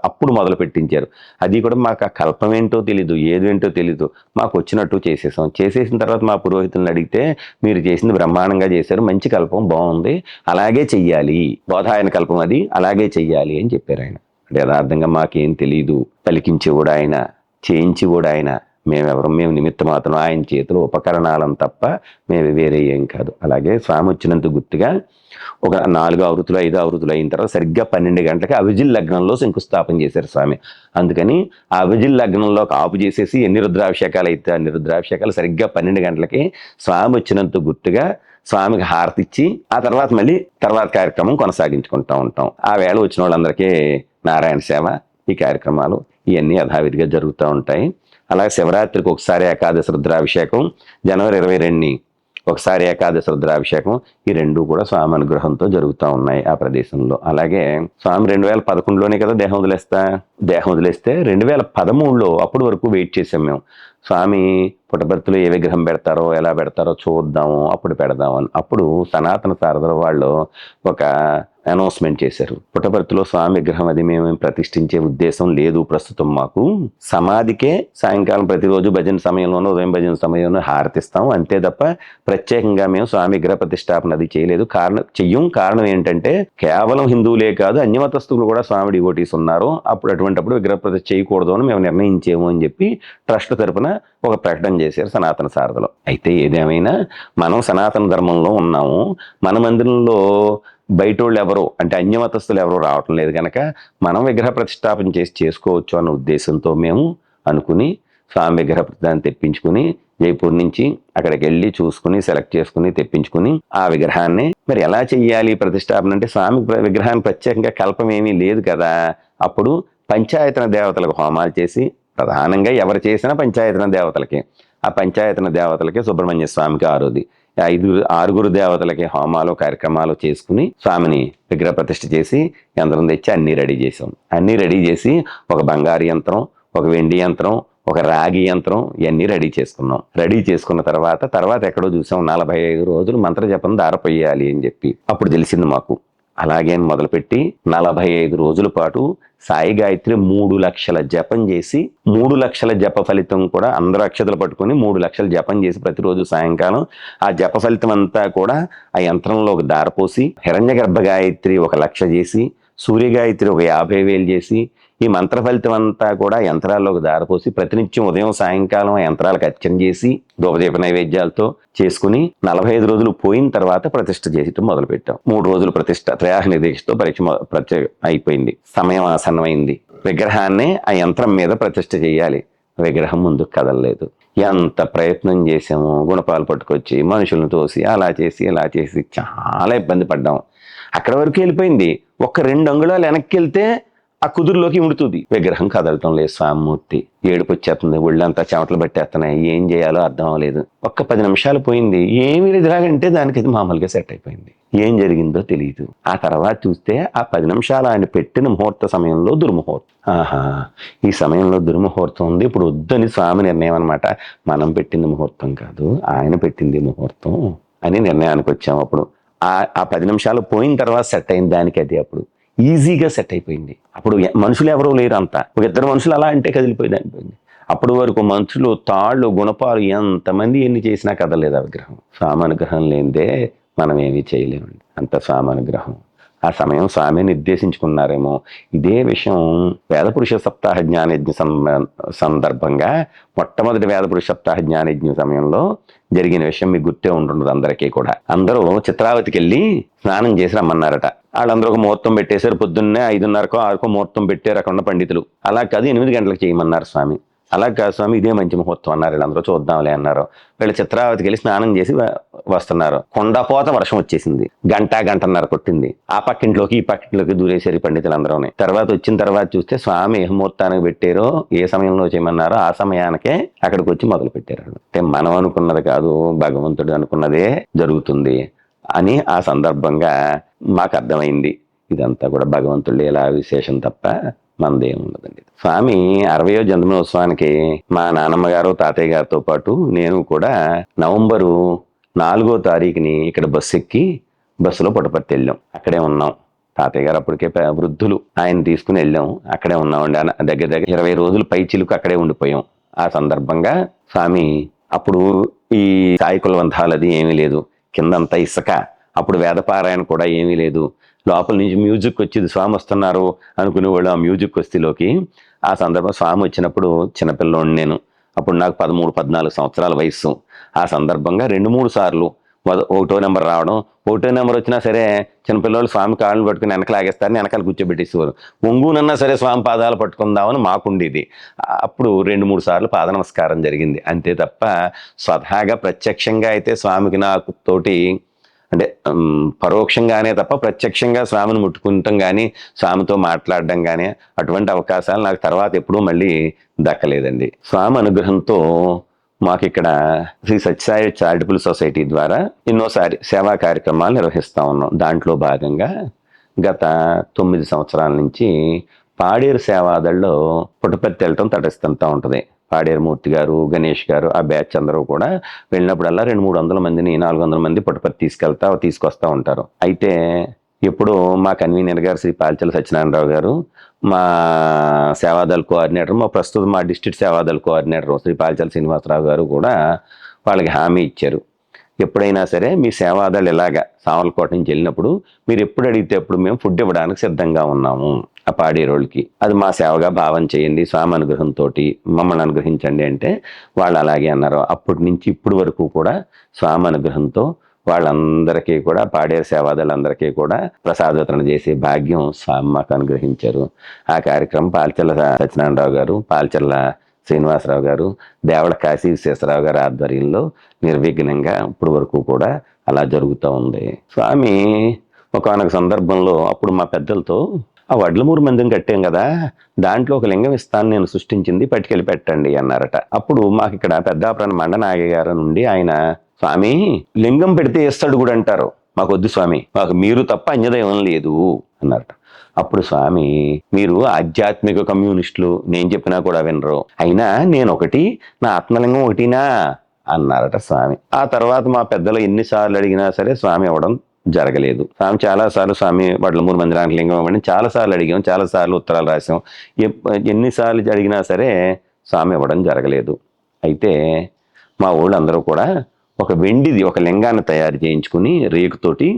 అప్పుడు మొదలు పెట్టించారు. అది కూడా మాకు ఆ కల్పం ఏంటో తెలీదు, ఏదేంటో తెలీదు. మాకు వచ్చినట్టు చేసేసాం. చేసేసిన తర్వాత మా పురోహితులను అడిగితే మీరు చేసింది బ్రహ్మాండంగా చేశారు, మంచి కల్పం బాగుంది, అలాగే చెయ్యాలి, బోధాయన కల్పం అది అలాగే చెయ్యాలి అని చెప్పారు ఆయన. అంటే యథార్థంగా మాకేం తెలీదు. పలికించి కూడా ఆయన, చేయించి కూడా ఆయన. మేము నిమిత్త మాత్రం ఆయన చేతిలో ఉపకరణాలను తప్ప మేము వేరే ఏం కాదు. అలాగే స్వామి వచ్చినంత గుర్తుగా ఒక 4 ఆవృత్తులు 5 ఆవృత్తులు అయిన తర్వాత సరిగ్గా 12 గంటలకి అవిజిల్ లగ్నంలో శంకుస్థాపన చేశారు స్వామి. అందుకని ఆ అవిజిల్ లగ్నంలో ఆపు చేసేసి ఎన్ని రుద్రాభిషేకాలు అయితే అన్ని రుద్రాభిషేకాలు సరిగ్గా 12 గంటలకి స్వామి వచ్చినంత గుర్తుగా స్వామికి హారతి ఇచ్చి ఆ తర్వాత మళ్ళీ తర్వాత కార్యక్రమం కొనసాగించుకుంటూ ఉంటాం. ఆ వేళ వచ్చిన వాళ్ళందరికీ నారాయణ సేవ, ఈ కార్యక్రమాలు ఇవన్నీ యథావిధిగా జరుగుతూ ఉంటాయి. అలాగే శివరాత్రికి ఒకసారి ఏకాదశి రుద్రాభిషేకం, జనవరి 22ని ఒకసారి ఏకాదశి రుద్రాభిషేకం, ఈ 2 కూడా స్వామి అనుగ్రహంతో జరుగుతూ ఉన్నాయి ఆ ప్రదేశంలో. అలాగే స్వామి 2011లోనే కదా దేహం వదిలేస్తే 2013లో అప్పటి వరకు వెయిట్ చేసాం మేము. స్వామి పుట్టపర్తిలో ఏ విగ్రహం పెడతారో, ఎలా పెడతారో చూద్దాము, అప్పుడు పెడదామని. అప్పుడు సనాతన సారథుల వాళ్ళు ఒక అనౌన్స్మెంట్ చేశారు. పుట్టపర్తిలో స్వామి విగ్రహం అది మేము ప్రతిష్ఠించే ఉద్దేశం లేదు ప్రస్తుతం. మాకు సమాధికే సాయంకాలం ప్రతిరోజు భజన సమయంలోనూ ఉదయం భజన సమయంలో హారతిస్తాం అంతే తప్ప ప్రత్యేకంగా మేము స్వామి విగ్రహ ప్రతిష్టాపన అది చేయలేదు. కారణం ఏంటంటే కేవలం హిందువులే కాదు అన్యమతస్తులు కూడా స్వామి డివోటీస్ ఉన్నారు. అప్పుడు అటువంటిప్పుడు విగ్రహ ప్రతిష్ఠ చేయకూడదు అని మేము నిర్ణయించేము అని చెప్పి ట్రస్ట్ తరపున ఒక ప్రకటన చేశారు సనాతన సారథులు. అయితే ఏదేమైనా మనం సనాతన ధర్మంలో ఉన్నాము. మన మందిరంలో బయట వాళ్ళు ఎవరు అంటే అన్యమతస్తులు ఎవరు రావటం లేదు కనుక మనం విగ్రహ ప్రతిష్టాపన చేసుకోవచ్చు అన్న ఉద్దేశంతో మేము అనుకుని స్వామి విగ్రహ ప్రతిష్టాన్ని తెప్పించుకుని జైపూర్ నుంచి అక్కడికి వెళ్ళి చూసుకుని సెలెక్ట్ చేసుకుని తెప్పించుకుని ఆ విగ్రహాన్ని మరి ఎలా చెయ్యాలి ప్రతిష్టాపన అంటే స్వామి విగ్రహాన్ని ప్రత్యేకంగా కల్పం ఏమీ లేదు కదా. అప్పుడు పంచాయతన దేవతలకు హోమాలు చేసి, ప్రధానంగా ఎవరు చేసినా పంచాయతన దేవతలకి, ఆ పంచాయతన దేవతలకి సుబ్రహ్మణ్య స్వామికి ఆరోది 6 దేవతలకి హోమాలు కార్యక్రమాలు చేసుకుని స్వామిని విగ్రహ ప్రతిష్ఠ చేసి యంత్రం తెచ్చి అన్నీ రెడీ చేసాం. అన్నీ రెడీ చేసి ఒక బంగారు యంత్రం, ఒక వెండి యంత్రం, ఒక రాగి యంత్రం ఇవన్నీ రెడీ చేసుకున్నాం. రెడీ చేసుకున్న తర్వాత ఎక్కడో చూసాం 45 రోజులు మంత్ర జపం దారపోయాలి అని చెప్పి. అప్పుడు తెలిసింది మాకు. అలాగే మొదలుపెట్టి 45 రోజుల పాటు సాయి గాయత్రి 3 లక్షల జపం చేసి 3 లక్షల జప ఫలితం కూడా అందరూ అక్షతలు పట్టుకుని 3 లక్షల జపం చేసి ప్రతిరోజు సాయంకాలం ఆ జప ఫలితం అంతా కూడా ఆ యంత్రంలో ఒక దారపోసి హిరణ్య గర్భ గాయత్రి 1 లక్ష చేసి సూర్య గాయత్రి ఒక 50,000 చేసి ఈ మంత్ర ఫలితం అంతా కూడా యంత్రాల్లోకి దారపోసి ప్రతినిత్యం ఉదయం సాయంకాలం ఆ యంత్రాలకు అర్చన చేసి ధూపదీప నైవేద్యాలతో చేసుకుని 45 రోజులు పోయిన తర్వాత ప్రతిష్ఠ చేయటం మొదలుపెట్టాం. 3 రోజులు ప్రతిష్ఠ త్రయాహ్ని దీక్షతో పరీక్ష అయిపోయింది. సమయం ఆసన్నమైంది. విగ్రహాన్ని ఆ యంత్రం మీద ప్రతిష్ఠ చేయాలి. విగ్రహం ముందుకు కదలలేదు. ఎంత ప్రయత్నం చేసాము, గుణపాలు పట్టుకొచ్చి మనుషులను తోసి అలా చేసి ఇలా చేసి చాలా ఇబ్బంది పడ్డాం. అక్కడ వరకు వెళ్ళిపోయింది. ఒక 2 అంగుళాలు వెనక్కి వెళ్తే ఆ కుదురులోకి ముడుతుంది. విగ్రహం కదలటం లేదు. స్వామిమూర్తి ఏడుపు వచ్చేస్తుంది, ఒళ్ళంతా చెమటలు పట్టేస్తున్నాయి, ఏం చేయాలో అర్థం అవ్వలేదు. ఒక్క 10 నిమిషాలు పోయింది. ఏమి లేదు ఎలాగంటే దానికి అది మామూలుగా సెట్ అయిపోయింది. ఏం జరిగిందో తెలియదు. ఆ తర్వాత చూస్తే ఆ 10 నిమిషాలు ఆయన పెట్టిన ముహూర్త సమయంలో దుర్ముహూర్తం. ఆహా, ఈ సమయంలో దుర్ముహూర్తం ఉంది, ఇప్పుడు వద్దని స్వామి నిర్ణయం అనమాట. మనం పెట్టింది ముహూర్తం కాదు, ఆయన పెట్టింది ముహూర్తం అని నిర్ణయానికి వచ్చాము. అప్పుడు ఆ 10 నిమిషాలు పోయిన తర్వాత సెట్ అయింది దానికి. అది అప్పుడు ఈజీగా సెట్ అయిపోయింది. అప్పుడు మనుషులు ఎవరూ లేరు, అంతా ఒక 2 మనుషులు అలా అంటే కదిలిపోయింది అనిపోయింది. అప్పటి వరకు మనుషులు, తాళ్ళు, గుణపాలు ఎంతమంది ఎన్ని చేసినా కదలేదు ఆ విగ్రహం. స్వామి అనుగ్రహం లేనిదే మనం ఏమీ చేయలేమండి. అంత స్వామి అనుగ్రహం. ఆ సమయం స్వామి నిర్దేశించుకున్నారేమో. ఇదే విషయం వేదపురుష సప్తాహ జ్ఞానయజ్ఞ సందర్భంగా, మొట్టమొదటి వేదపురుష సప్తాహ జ్ఞానయజ్ఞ సమయంలో జరిగిన విషయం మీకు గుర్తే ఉంటుండదు అందరికీ కూడా. అందరూ చిత్రావతికి వెళ్ళి స్నానం చేసి రమ్మన్నారట. వాళ్ళందరూ ఒక ముహూర్తం పెట్టేశారు. పొద్దున్నే 5:30కో 6కో ముహూర్తం పెట్టారు అక్కడ ఉన్న పండితులు. అలా కాదు 8 గంటలకు చేయమన్నారు స్వామి. అలా కాదు స్వామి, ఇదే మంచి ముహూర్తం అన్నారు. వీళ్ళందరూ చూద్దాంలే అన్నారు. వీళ్ళు చిత్రావతికి వెళ్ళి స్నానం చేసి వస్తున్నారు. కొండపోత వర్షం వచ్చేసింది. గంటన్నర కొట్టింది. ఆ పక్కింట్లోకి ఈ పక్కింట్లోకి దూరేశారు పండితులందరూ. తర్వాత వచ్చిన తర్వాత చూస్తే స్వామి ఏ ముహూర్తానికి పెట్టారో, ఏ సమయంలో చేయమన్నారో ఆ సమయానికే అక్కడికి వచ్చి మొదలు పెట్టారు. అంటే మనం అనుకున్నది కాదు, భగవంతుడు అనుకున్నదే జరుగుతుంది అని ఆ సందర్భంగా మాకు అర్థమైంది. ఇదంతా కూడా భగవంతుడు ఎలా విశేషం తప్ప మనదేం ఉండదండి. స్వామి 60వ జన్మోత్సవానికి మా నాన్నమ్మ గారు, తాతయ్య గారితో పాటు నేను కూడా నవంబరు 4వ తారీఖుని ఇక్కడ బస్సు ఎక్కి బస్సులో పుట్టపర్తి వెళ్ళాం. అక్కడే ఉన్నాం. తాతయ్య గారు అప్పటికే వృద్ధులు, ఆయన తీసుకుని వెళ్ళాం. అక్కడే ఉన్నామండి. దగ్గర 20 రోజులు పై చిలుకు అక్కడే ఉండిపోయాం. ఆ సందర్భంగా స్వామి అప్పుడు ఈ సాయి కులవంతాలు అది ఏమీ లేదు, కిందంతా ఇసుక. అప్పుడు వేదపారాయణ కూడా ఏమీ లేదు. లోపల నుంచి మ్యూజిక్ వచ్చింది. స్వామి వస్తున్నారు అనుకునేవాళ్ళు ఆ మ్యూజిక్ వస్తేలోకి. ఆ సందర్భం స్వామి వచ్చినప్పుడు చిన్నపిల్లోని నేను. అప్పుడు నాకు 13-14 సంవత్సరాల వయస్సు. ఆ సందర్భంగా 2-3 సార్లు 1వ నెంబర్ రావడం. 1వ నెంబర్ వచ్చినా సరే చిన్నపిల్లలు స్వామి కాళ్ళని పట్టుకుని వెనకలాగేస్తారని వెనకాల కూర్చోబెట్టేసేవారు. ఒంగునన్నా సరే స్వామి పాదాలు పట్టుకుందామని మాకుండేది. అప్పుడు 2-3 సార్లు పాద నమస్కారం జరిగింది అంతే తప్ప స్వతహాగా ప్రత్యక్షంగా అయితే స్వామికి నాకు తోటి అంటే పరోక్షంగానే తప్ప ప్రత్యక్షంగా స్వామిని ముట్టుకుంటాం కానీ, స్వామితో మాట్లాడడం కానీ అటువంటి అవకాశాలు నాకు తర్వాత ఎప్పుడూ మళ్ళీ దక్కలేదండి. స్వామి అనుగ్రహంతో మాకు ఇక్కడ శ్రీ సత్యసాయి చారిటబుల్ సొసైటీ ద్వారా ఎన్నోసారి సేవా కార్యక్రమాలు నిర్వహిస్తూ ఉన్నాం. దాంట్లో భాగంగా గత 9 సంవత్సరాల నుంచి పాడేరు సేవాదళ్ళలో పుట్టపర్తి వెళ్ళటం తటస్థంతా ఉంటుంది. పాడేరు మూర్తి గారు, గణేష్ గారు, ఆ బ్యాచ్ అందరూ కూడా వెళ్ళినప్పుడల్లా 200-300 మందిని, 400 మంది పుట్టపర్తి తీసుకొస్తా ఉంటారు. అయితే ఇప్పుడు మా కన్వీనర్ గారు శ్రీ పాల్చల సత్యనారాయణరావు గారు, మా సేవాదళ కోఆర్డినేటర్, ప్రస్తుతం మా డిస్ట్రిక్ట్ సేవాదళ కోఆర్డినేటర్ శ్రీ పాల్చల శ్రీనివాసరావు గారు కూడా వాళ్ళకి హామీ ఇచ్చారు. ఎప్పుడైనా సరే మీ సేవాదళ ఇలాగా సామర్లకోట నుంచి వెళ్ళినప్పుడు మీరు ఎప్పుడు అడిగితే అప్పుడు మేము ఫుడ్ ఇవ్వడానికి సిద్ధంగా ఉన్నాము ఆ పాడేరోళ్ళకి. అది మా సేవగా భావం చేయండి, స్వామి అనుగ్రహంతో మమ్మల్ని అనుగ్రహించండి అంటే వాళ్ళు అలాగే అన్నారు. అప్పటి నుంచి ఇప్పటి వరకు కూడా స్వామి అనుగ్రహంతో వాళ్ళందరికీ కూడా, పాడేరు సేవాదళ్ళందరికీ కూడా ప్రసాద వితరణ చేసే భాగ్యం స్వామి మాకు అనుగ్రహించారు. ఆ కార్యక్రమం పాల్చల సత్యనారాయణరావు గారు, పాల్చల శ్రీనివాసరావు గారు, దేవళ కాశీ విశ్వేశ్వరరావు గారి ఆధ్వర్యంలో నిర్విఘ్నంగా ఇప్పుడు వరకు కూడా అలా జరుగుతూ ఉంది. స్వామి ఒకానొక సందర్భంలో అప్పుడు మా పెద్దలతో ఆ వడ్లమూరు మందిరం కట్టాం కదా, దాంట్లో ఒక లింగం ఇస్తాను నేను సృష్టించింది, పట్టుకెళ్ళి పెట్టండి అన్నారట. అప్పుడు మాకు ఇక్కడ పెద్దాపురం మండనాగ గారు నుండి ఆయన, స్వామి లింగం పెడితే ఇస్తాడు కూడా అంటారు, మాకు వద్దు స్వామి, మాకు మీరు తప్ప అన్యదైవం లేదు అన్నారట. అప్పుడు స్వామి, మీరు ఆధ్యాత్మిక కమ్యూనిస్టులు, నేను చెప్పినా కూడా వినరు, అయినా నేను ఒకటి, నా ఆత్మలింగం ఒకటినా అన్నారట స్వామి. ఆ తర్వాత మా పెద్దలు ఎన్నిసార్లు అడిగినా సరే స్వామి ఇవ్వడం జరగలేదు. స్వామి చాలాసార్లు స్వామి వడ్లమూరు మందిరానికి లింగం ఇవ్వండి చాలాసార్లు అడిగాం, చాలాసార్లు ఉత్తరాలు రాసాం, ఎన్నిసార్లు అడిగినా సరే స్వామి ఇవ్వడం జరగలేదు. అయితే మా ఊళ్ళందరూ కూడా ఒక వెండిది ఒక లింగాన్ని తయారు చేయించుకుని రేకుతోటి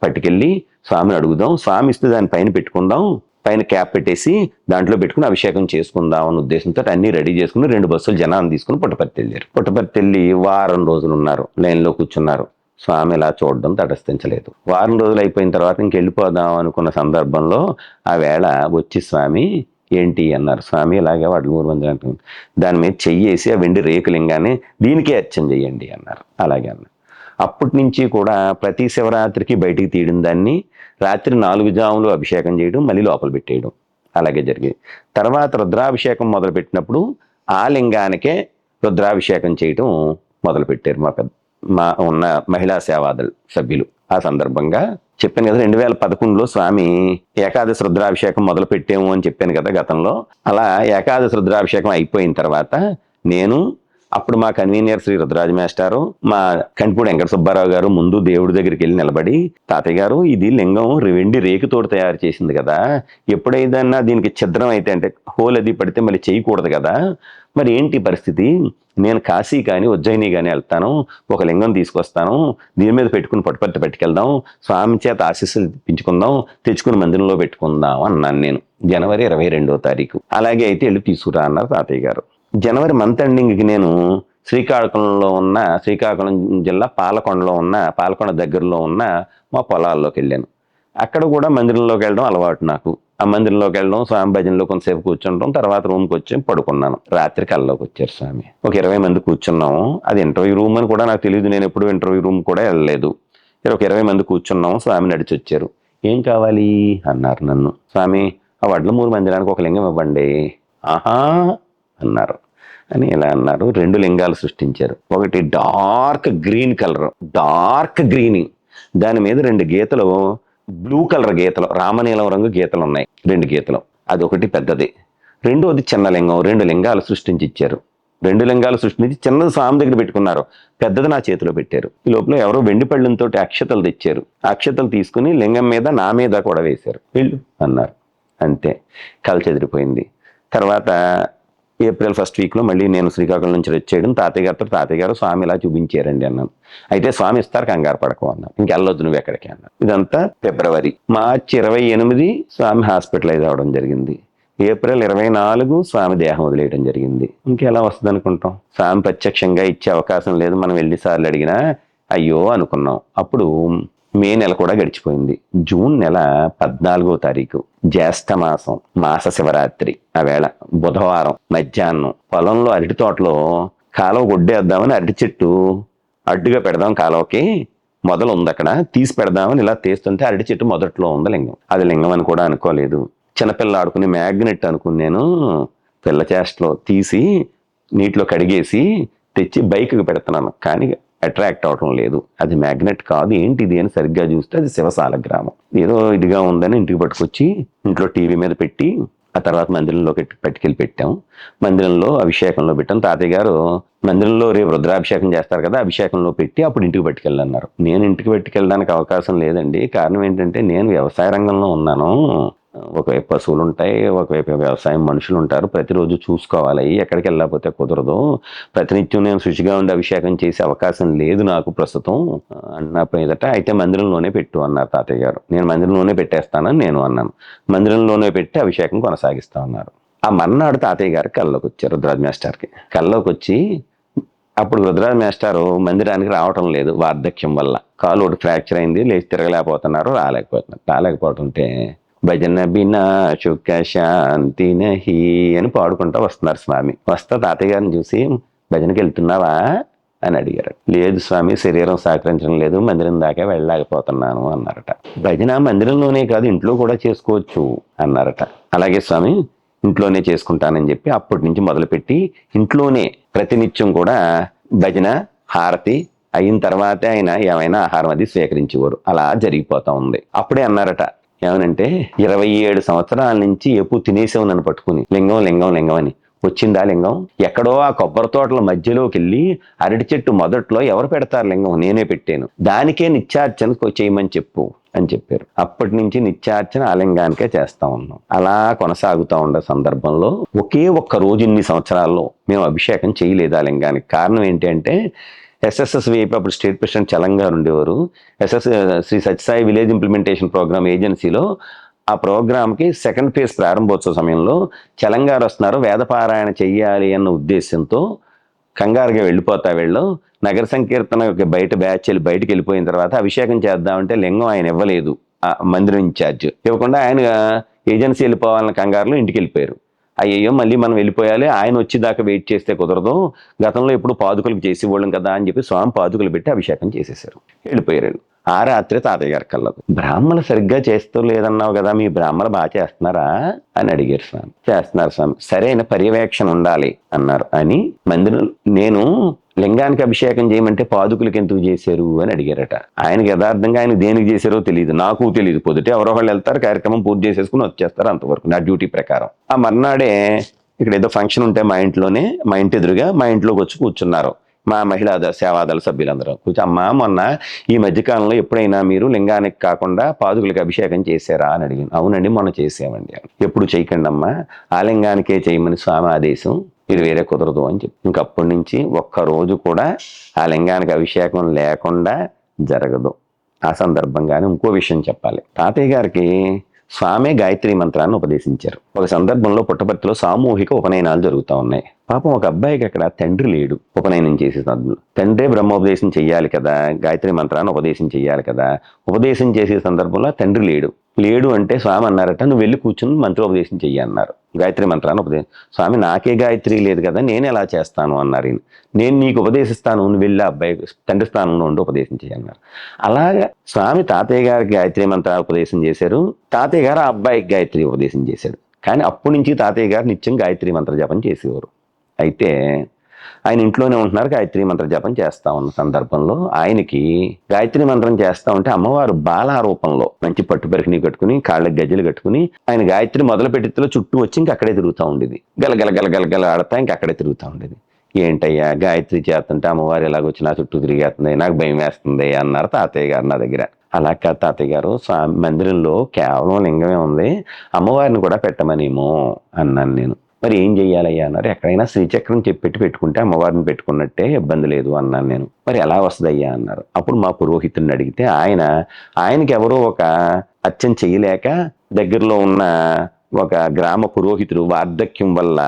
పట్టుకెళ్ళి స్వామిని అడుగుదాం, స్వామి ఇస్తే దాని పైన పెట్టుకుందాం, పైన క్యాప్ పెట్టేసి దాంట్లో పెట్టుకుని అభిషేకం చేసుకుందాం అన్న ఉద్దేశంతో అన్ని రెడీ చేసుకుని 2 బస్సులు జనాన్ని తీసుకుని పుట్టపర్తి వెళ్ళారు. పుట్టపర్తి వెళ్ళి వారం రోజులు ఉన్నారు, లైన్లో కూర్చున్నారు. స్వామి ఇలా చూడడం తటస్థించలేదు. వారం రోజులు అయిపోయిన తర్వాత ఇంకెళ్ళిపోదాం అనుకున్న సందర్భంలో ఆ వేళ వచ్చి స్వామి ఏంటి అన్నారు. స్వామి ఇలాగే వడ్లమూరు మందిరానికి దాని మీద చెయ్యేసి ఆ వెండి రేకులింగానే దీనికే అర్చన చెయ్యండి అన్నారు. అలాగే అన్నారు. అప్పటి నుంచి కూడా ప్రతి శివరాత్రికి బయటికి తీయడం, దాన్ని రాత్రి 4 జాములు అభిషేకం చేయడం, మళ్ళీ లోపల పెట్టేయడం అలాగే జరిగేది. తర్వాత రుద్రాభిషేకం మొదలుపెట్టినప్పుడు ఆ లింగానికే రుద్రాభిషేకం చేయడం మొదలుపెట్టారు మా ఉన్న మహిళా సేవాదళ సభ్యులు. ఆ సందర్భంగా చెప్పాను కదా 2011లో స్వామి ఏకాదశి రుద్రాభిషేకం మొదలు పెట్టాము అని చెప్పాను కదా గతంలో. అలా ఏకాదశి రుద్రాభిషేకం అయిపోయిన తర్వాత నేను, అప్పుడు మా కన్వీనియర్ శ్రీ రుద్రాజ మాస్టారు, మా కంటిపూడి వెంకట సుబ్బారావు గారు ముందు దేవుడి దగ్గరికి వెళ్ళి నిలబడి, తాతయ్య గారు ఇది లింగం వెండి రేకుతోటి తయారు చేసింది కదా, ఎప్పుడైనా దీనికి ఛిద్రం అయితే అంటే హోల్ అది పడితే మళ్ళీ చేయకూడదు కదా, మరి ఏంటి పరిస్థితి, నేను కాశీ కానీ ఉజ్జయిని కానీ వెళ్తాను, ఒక లింగం తీసుకొస్తాను, దీని మీద పెట్టుకుని పట్టుపత్తి పట్టుకెళ్దాం, స్వామి చేత ఆశీస్సులు తెప్పించుకుందాం, తెచ్చుకుని మందిరంలో పెట్టుకుందాం అన్నాను నేను జనవరి 22వ తారీఖు. అలాగే అయితే వెళ్ళి తీసుకురా అన్నారు తాతయ్య గారు. జనవరి మంత్ ఎండింగ్కి నేను శ్రీకాకుళం జిల్లా పాలకొండ దగ్గరలో ఉన్న మా పొలాల్లోకి వెళ్ళాను. అక్కడ కూడా మందిరంలోకి వెళ్ళడం అలవాటు నాకు. ఆ మందిరంలోకి వెళ్ళడం, స్వామి భజనలో కొంతసేపు కూర్చుంటాం, తర్వాత రూమ్కి వచ్చి పడుకున్నాను. రాత్రి కల్లోకి వచ్చారు స్వామి. ఒక 20 మంది కూర్చున్నాము. అది ఇంటర్వ్యూ రూమ్ అని కూడా నాకు తెలియదు, నేను ఎప్పుడు ఇంటర్వ్యూ రూమ్ కూడా వెళ్ళలేదు. ఒక 20 మంది కూర్చున్నాము. స్వామి నడిచి వచ్చారు. ఏం కావాలి అన్నారు నన్ను. స్వామి ఆ వడ్లమూరు మందిరానికి ఒక లింగం ఇవ్వండి. ఆహా అన్నారు. అని ఇలా అన్నారు. 2 లింగాలు సృష్టించారు. ఒకటి dark green colour, dark greening, దాని మీద 2 గీతలు, బ్లూ కలర్ గీతలు, రామనీలం రంగు గీతలు ఉన్నాయి, 2 గీతలు. అది ఒకటి పెద్దది. రెండోది చిన్న లింగం. 2 లింగాలు సృష్టించి ఇచ్చారు. 2 లింగాలు సృష్టించి చిన్నది స్వామి దగ్గర పెట్టుకున్నారు, పెద్దది నా చేతిలో పెట్టారు. ఈ లోపల ఎవరో వెండి పళ్ళెంతో అక్షతలు తెచ్చారు. అక్షతలు తీసుకుని లింగం మీద, నా మీద కూడా వేశారు. వెళ్ళు అన్నారు. అంతే, కల చెదిరిపోయింది. తర్వాత ఏప్రిల్ 1st వీక్లో మళ్ళీ నేను శ్రీకాకుళం నుంచి వచ్చేయడం. తాతయ్య గారు స్వామి ఇలా చూపించారండి అన్నాను. అయితే స్వామి ఇస్తారు, కంగారు పడకు అన్నాను. ఇంకెళ్ళొద్దు నువ్వు ఎక్కడికి అన్నాను. ఇదంతా ఫిబ్రవరి. మార్చి 28 స్వామి హాస్పిటలైజ్ అవ్వడం జరిగింది. ఏప్రిల్ 24 స్వామి దేహం వదిలేయడం జరిగింది. ఇంకెలా వస్తుంది అనుకుంటాం. స్వామి ప్రత్యక్షంగా ఇచ్చే అవకాశం లేదు, మనం ఎన్నిసార్లు అడిగినా అయ్యో అనుకున్నాం. అప్పుడు మే నెల కూడా గడిచిపోయింది. జూన్ నెల 14వ తారీఖు జ్యేష్ఠ మాసం, మాస శివరాత్రి. ఆ వేళ బుధవారం మధ్యాహ్నం పొలంలో అరటి తోటలో కాలువ గొడ్డేద్దామని అరటి చెట్టు అడ్డుగా పెడదాం, కాలువకి మొదలు ఉంది అక్కడ, తీసి పెడదామని ఇలా తీస్తుంటే అరటి చెట్టు మొదట్లో ఉంది లింగం. అది లింగం అని కూడా అనుకోలేదు. చిన్నపిల్ల ఆడుకుని మ్యాగ్నెట్ అనుకుని నేను పిల్ల చేష్టలో తీసి నీటిలో కడిగేసి తెచ్చి బైక్కి పెడుతున్నాను, కానీ అట్రాక్ట్ అవటం లేదు. అది మ్యాగ్నెట్ కాదు, ఏంటిది అని సరిగ్గా చూస్తే అది శివసాల గ్రామం. ఏదో ఇదిగా ఉందని ఇంటికి పట్టుకొచ్చి ఇంట్లో టీవీ మీద పెట్టి ఆ తర్వాత మందిరంలోకి పట్టుకెళ్ళి పెట్టాం. మందిరంలో అభిషేకంలో పెట్టాం. తాతయ్య గారు మందిరంలో రేపు రుద్రాభిషేకం చేస్తారు కదా, అభిషేకంలో పెట్టి అప్పుడు ఇంటికి పట్టుకెళ్ళన్నారు. నేను ఇంటికి పట్టుకెళ్ళడానికి అవకాశం లేదండి. కారణం ఏంటంటే నేను వ్యవసాయ రంగంలో ఉన్నాను. ఒకవైపు పశువులు ఉంటాయి, ఒకవైపు వ్యవసాయం మనుషులు ఉంటారు, ప్రతిరోజు చూసుకోవాలి. ఎక్కడికి వెళ్ళకపోతే కుదరదు. ప్రతినిత్యం నేను శుచిగా ఉండి అభిషేకం చేసే అవకాశం లేదు నాకు ప్రస్తుతం అన్నప్పుడు ఎదట, అయితే మందిరంలోనే పెట్టు అన్నారు తాతయ్య గారు. నేను మందిరంలోనే పెట్టేస్తానని నేను అన్నాను. మందిరంలోనే పెట్టి అభిషేకం కొనసాగిస్తా ఉన్నారు. ఆ మర్నాడు తాతయ్య గారికి కల్లోకి వచ్చారు, రుద్రాజ్ మాస్టర్కి కల్లోకి వచ్చి, అప్పుడు రుద్రాజ్ మాస్టారు మందిరానికి రావటం లేదు వార్ధక్యం వల్ల. కాలు ఒకటి ఫ్రాక్చర్ అయింది, లేచి తిరగలేకపోతున్నారు, రాలేకపోతుంటే భజన బినా సుఖ శాంతి నహి అని పాడుకుంటా వస్తున్నారు స్వామి. వస్తా తాతయ్య గారిని చూసి, భజనకి వెళ్తున్నావా అని అడిగారు. లేదు స్వామి, శరీరం సహకరించడం లేదు, మందిరం దాకా వెళ్ళలేకపోతున్నాను అన్నారట. భజన మందిరంలోనే కాదు ఇంట్లో కూడా చేసుకోవచ్చు అన్నారట. అలాగే స్వామి ఇంట్లోనే చేసుకుంటానని చెప్పి అప్పటి నుంచి మొదలుపెట్టి ఇంట్లోనే ప్రతినిత్యం కూడా భజన హారతి అయిన తర్వాతే ఆయన ఏమైనా ఆహారం అది స్వీకరించేవారు. అలా జరిగిపోతా ఉంది. అప్పుడే అన్నారట, ఏమనంటే 27 సంవత్సరాల నుంచి ఎప్పుడు తినేసావు నన్ను పట్టుకుని, లింగం లింగం లింగం అని. వచ్చిందా లింగం? ఎక్కడో ఆ కొబ్బరి తోటల మధ్యలోకి వెళ్ళి అరటి చెట్టు మొదట్లో ఎవరు పెడతారు లింగం? నేనే పెట్టాను, దానికే నిత్యార్చన చేయమని చెప్పు అని చెప్పారు. అప్పటి నుంచి నిత్యార్చన ఆ లింగానికే చేస్తా ఉన్నాం. అలా కొనసాగుతూ ఉండే సందర్భంలో ఒకే ఒక్క రోజు ఇన్ని సంవత్సరాల్లో మేము అభిషేకం చేయలేదు ఆ లింగానికి. కారణం ఏంటి అంటే SSSVIP అప్పుడు స్టేట్ ప్రెసిడెంట్ చలంగారు ఉండేవారు. Shri Sathya Sai village implementation programme ఏజెన్సీలో ఆ ప్రోగ్రామ్కి 2nd ఫేజ్ ప్రారంభోత్సవ సమయంలో చలంగారు వస్తున్నారు, వేదపారాయణ చెయ్యాలి అన్న ఉద్దేశంతో కంగారుగా వెళ్ళిపోతా వెళ్ళు, నగర సంకీర్తన బయట బ్యాచ్ బయటకు వెళ్ళిపోయిన తర్వాత అభిషేకం చేద్దామంటే లింగం ఆయన ఇవ్వలేదు. ఆ మందిరం ఇన్ఛార్జ్ ఇవ్వకుండా ఆయన ఏజెన్సీ వెళ్ళిపోవాలన్న కంగారులో ఇంటికి వెళ్ళిపోయారు. అయ్యో మళ్ళీ మనం వెళ్ళిపోయాలి, ఆయన వచ్చేదాకా వెయిట్ చేస్తే కుదరదు, గతంలో ఎప్పుడు పాదుకలకు చేసేవాళ్ళం కదా అని చెప్పి స్వామి పాదుకలు పెట్టి అభిషేకం చేసేసారు, వెళ్ళిపోయారు. ఆ రాత్రి తాతయ్య గారికి కలదు. బ్రాహ్మణులు సరిగ్గా చేస్తూ లేదన్నావు కదా, మీ బ్రాహ్మణులు బాగా చేస్తున్నారా అని అడిగారు స్వామి. చేస్తున్నారు స్వామి. సరైన పర్యవేక్షణ ఉండాలి అన్నారు. అని మందిరం నేను లింగానికి అభిషేకం చేయమంటే పాదుకులకి ఎందుకు చేశారు అని అడిగారట. ఆయనకి యథార్థంగా ఆయన దేనికి చేశారో తెలియదు, నాకు తెలియదు. పొద్దుటే ఎవరో వాళ్ళు వెళ్తారు, కార్యక్రమం పూర్తి చేసేసుకుని వచ్చేస్తారు, అంతవరకు నా డ్యూటీ ప్రకారం. ఆ మర్నాడే ఇక్కడ ఏదో ఫంక్షన్ ఉంటే మా ఇంటి ఎదురుగా మా ఇంట్లోకి వచ్చి కూర్చున్నారు మా మహిళా సేవాదళ సభ్యులందరూ. కూర్చో, అమ్మా మొన్న ఈ మధ్యకాలంలో ఎప్పుడైనా మీరు లింగానికి కాకుండా పాదుకులకి అభిషేకం చేశారా అని అడిగాను. అవునండి మొన్న చేసామండి. ఎప్పుడు చేయకండి అమ్మా, ఆ లింగానికే చేయమని స్వామి ఆదేశం, ఇది వేరే కుదరదు అని చెప్పి ఇంకప్పటి నుంచి ఒక్కరోజు కూడా ఆ లింగానికి అభిషేకం లేకుండా జరగదు. ఆ సందర్భంగానే ఇంకో విషయం చెప్పాలి. తాతయ్య గారికి స్వామి గాయత్రి మంత్రాన్ని ఉపదేశించారు. ఒక సందర్భంలో పుట్టపర్తిలో సామూహిక ఉపనయనాలు జరుగుతూ ఉన్నాయి. పాపం ఒక అబ్బాయికి అక్కడ తండ్రి లేడు. ఉపనయనం చేసే సందర్భంలో తండ్రే బ్రహ్మోపదేశం చెయ్యాలి కదా, గాయత్రి మంత్రాన్ని ఉపదేశం చెయ్యాలి కదా. ఉపదేశం చేసే సందర్భంలో తండ్రి లేడు అంటే స్వామి అన్నారట, నువ్వు వెళ్ళి కూర్చుని మంత్రోపదేశం చెయ్యి అన్నారు. గాయత్రి మంత్రాన్ని ఉపదేశం. స్వామి నాకే గాయత్రి లేదు కదా, నేను ఎలా చేస్తాను అన్నారు. నేను నీకు ఉపదేశిస్తాను, నువ్వు వెళ్ళి అబ్బాయి తండ్రి స్థానంలో ఉండి ఉపదేశం చేయన్నారు. అలాగా స్వామి తాతయ్య గారికి గాయత్రి మంత్రాన్ని ఉపదేశం చేశారు. తాతయ్య గారు ఆ అబ్బాయికి గాయత్రి ఉపదేశం చేశాడు. కానీ అప్పటి నుంచి తాతయ్య గారు నిత్యం గాయత్రి మంత్ర జపం చేసేవారు. అయితే ఆయన ఇంట్లోనే ఉంటున్నారు, గాయత్రి మంత్ర జపం చేస్తా ఉన్న సందర్భంలో ఆయనకి గాయత్రి మంత్రం చేస్తా ఉంటే అమ్మవారు బాలా రూపంలో మంచి పట్టు పరికిని కట్టుకుని కాళ్ళకి గజ్జలు కట్టుకుని ఆయన గాయత్రి మొదలు పెట్టిలో చుట్టూ వచ్చి ఇంక అక్కడే తిరుగుతూ ఉండేది. గలగల ఆడతా ఇంక అక్కడే తిరుగుతూ ఉండేది. ఏంటయ్యా గాయత్రి చేస్తుంటే అమ్మవారు ఎలాగొచ్చి నా చుట్టూ తిరిగేస్తుంది, నాకు భయం వేస్తుంది అన్నారు తాతయ్య గారు నా దగ్గర. అలా కాదు తాతయ్య గారు, స్వామి మందిరంలో కేవలం లింగమే ఉంది, అమ్మవారిని కూడా పెట్టమనేమో అన్నాను నేను. మరి ఏం చెయ్యాలయ్యా అన్నారు. ఎక్కడైనా శ్రీచక్రం పెట్టుకుంటే అమ్మవారిని పెట్టుకున్నట్టే, ఇబ్బంది లేదు అన్నాను నేను. మరి ఎలా వస్తుందయ్యా అన్నారు. అప్పుడు మా పురోహితుడిని అడిగితే ఆయనకి ఎవరో ఒక అర్చన చేయలేక దగ్గరలో ఉన్న ఒక గ్రామ పురోహితుడు వార్ధక్యం వల్ల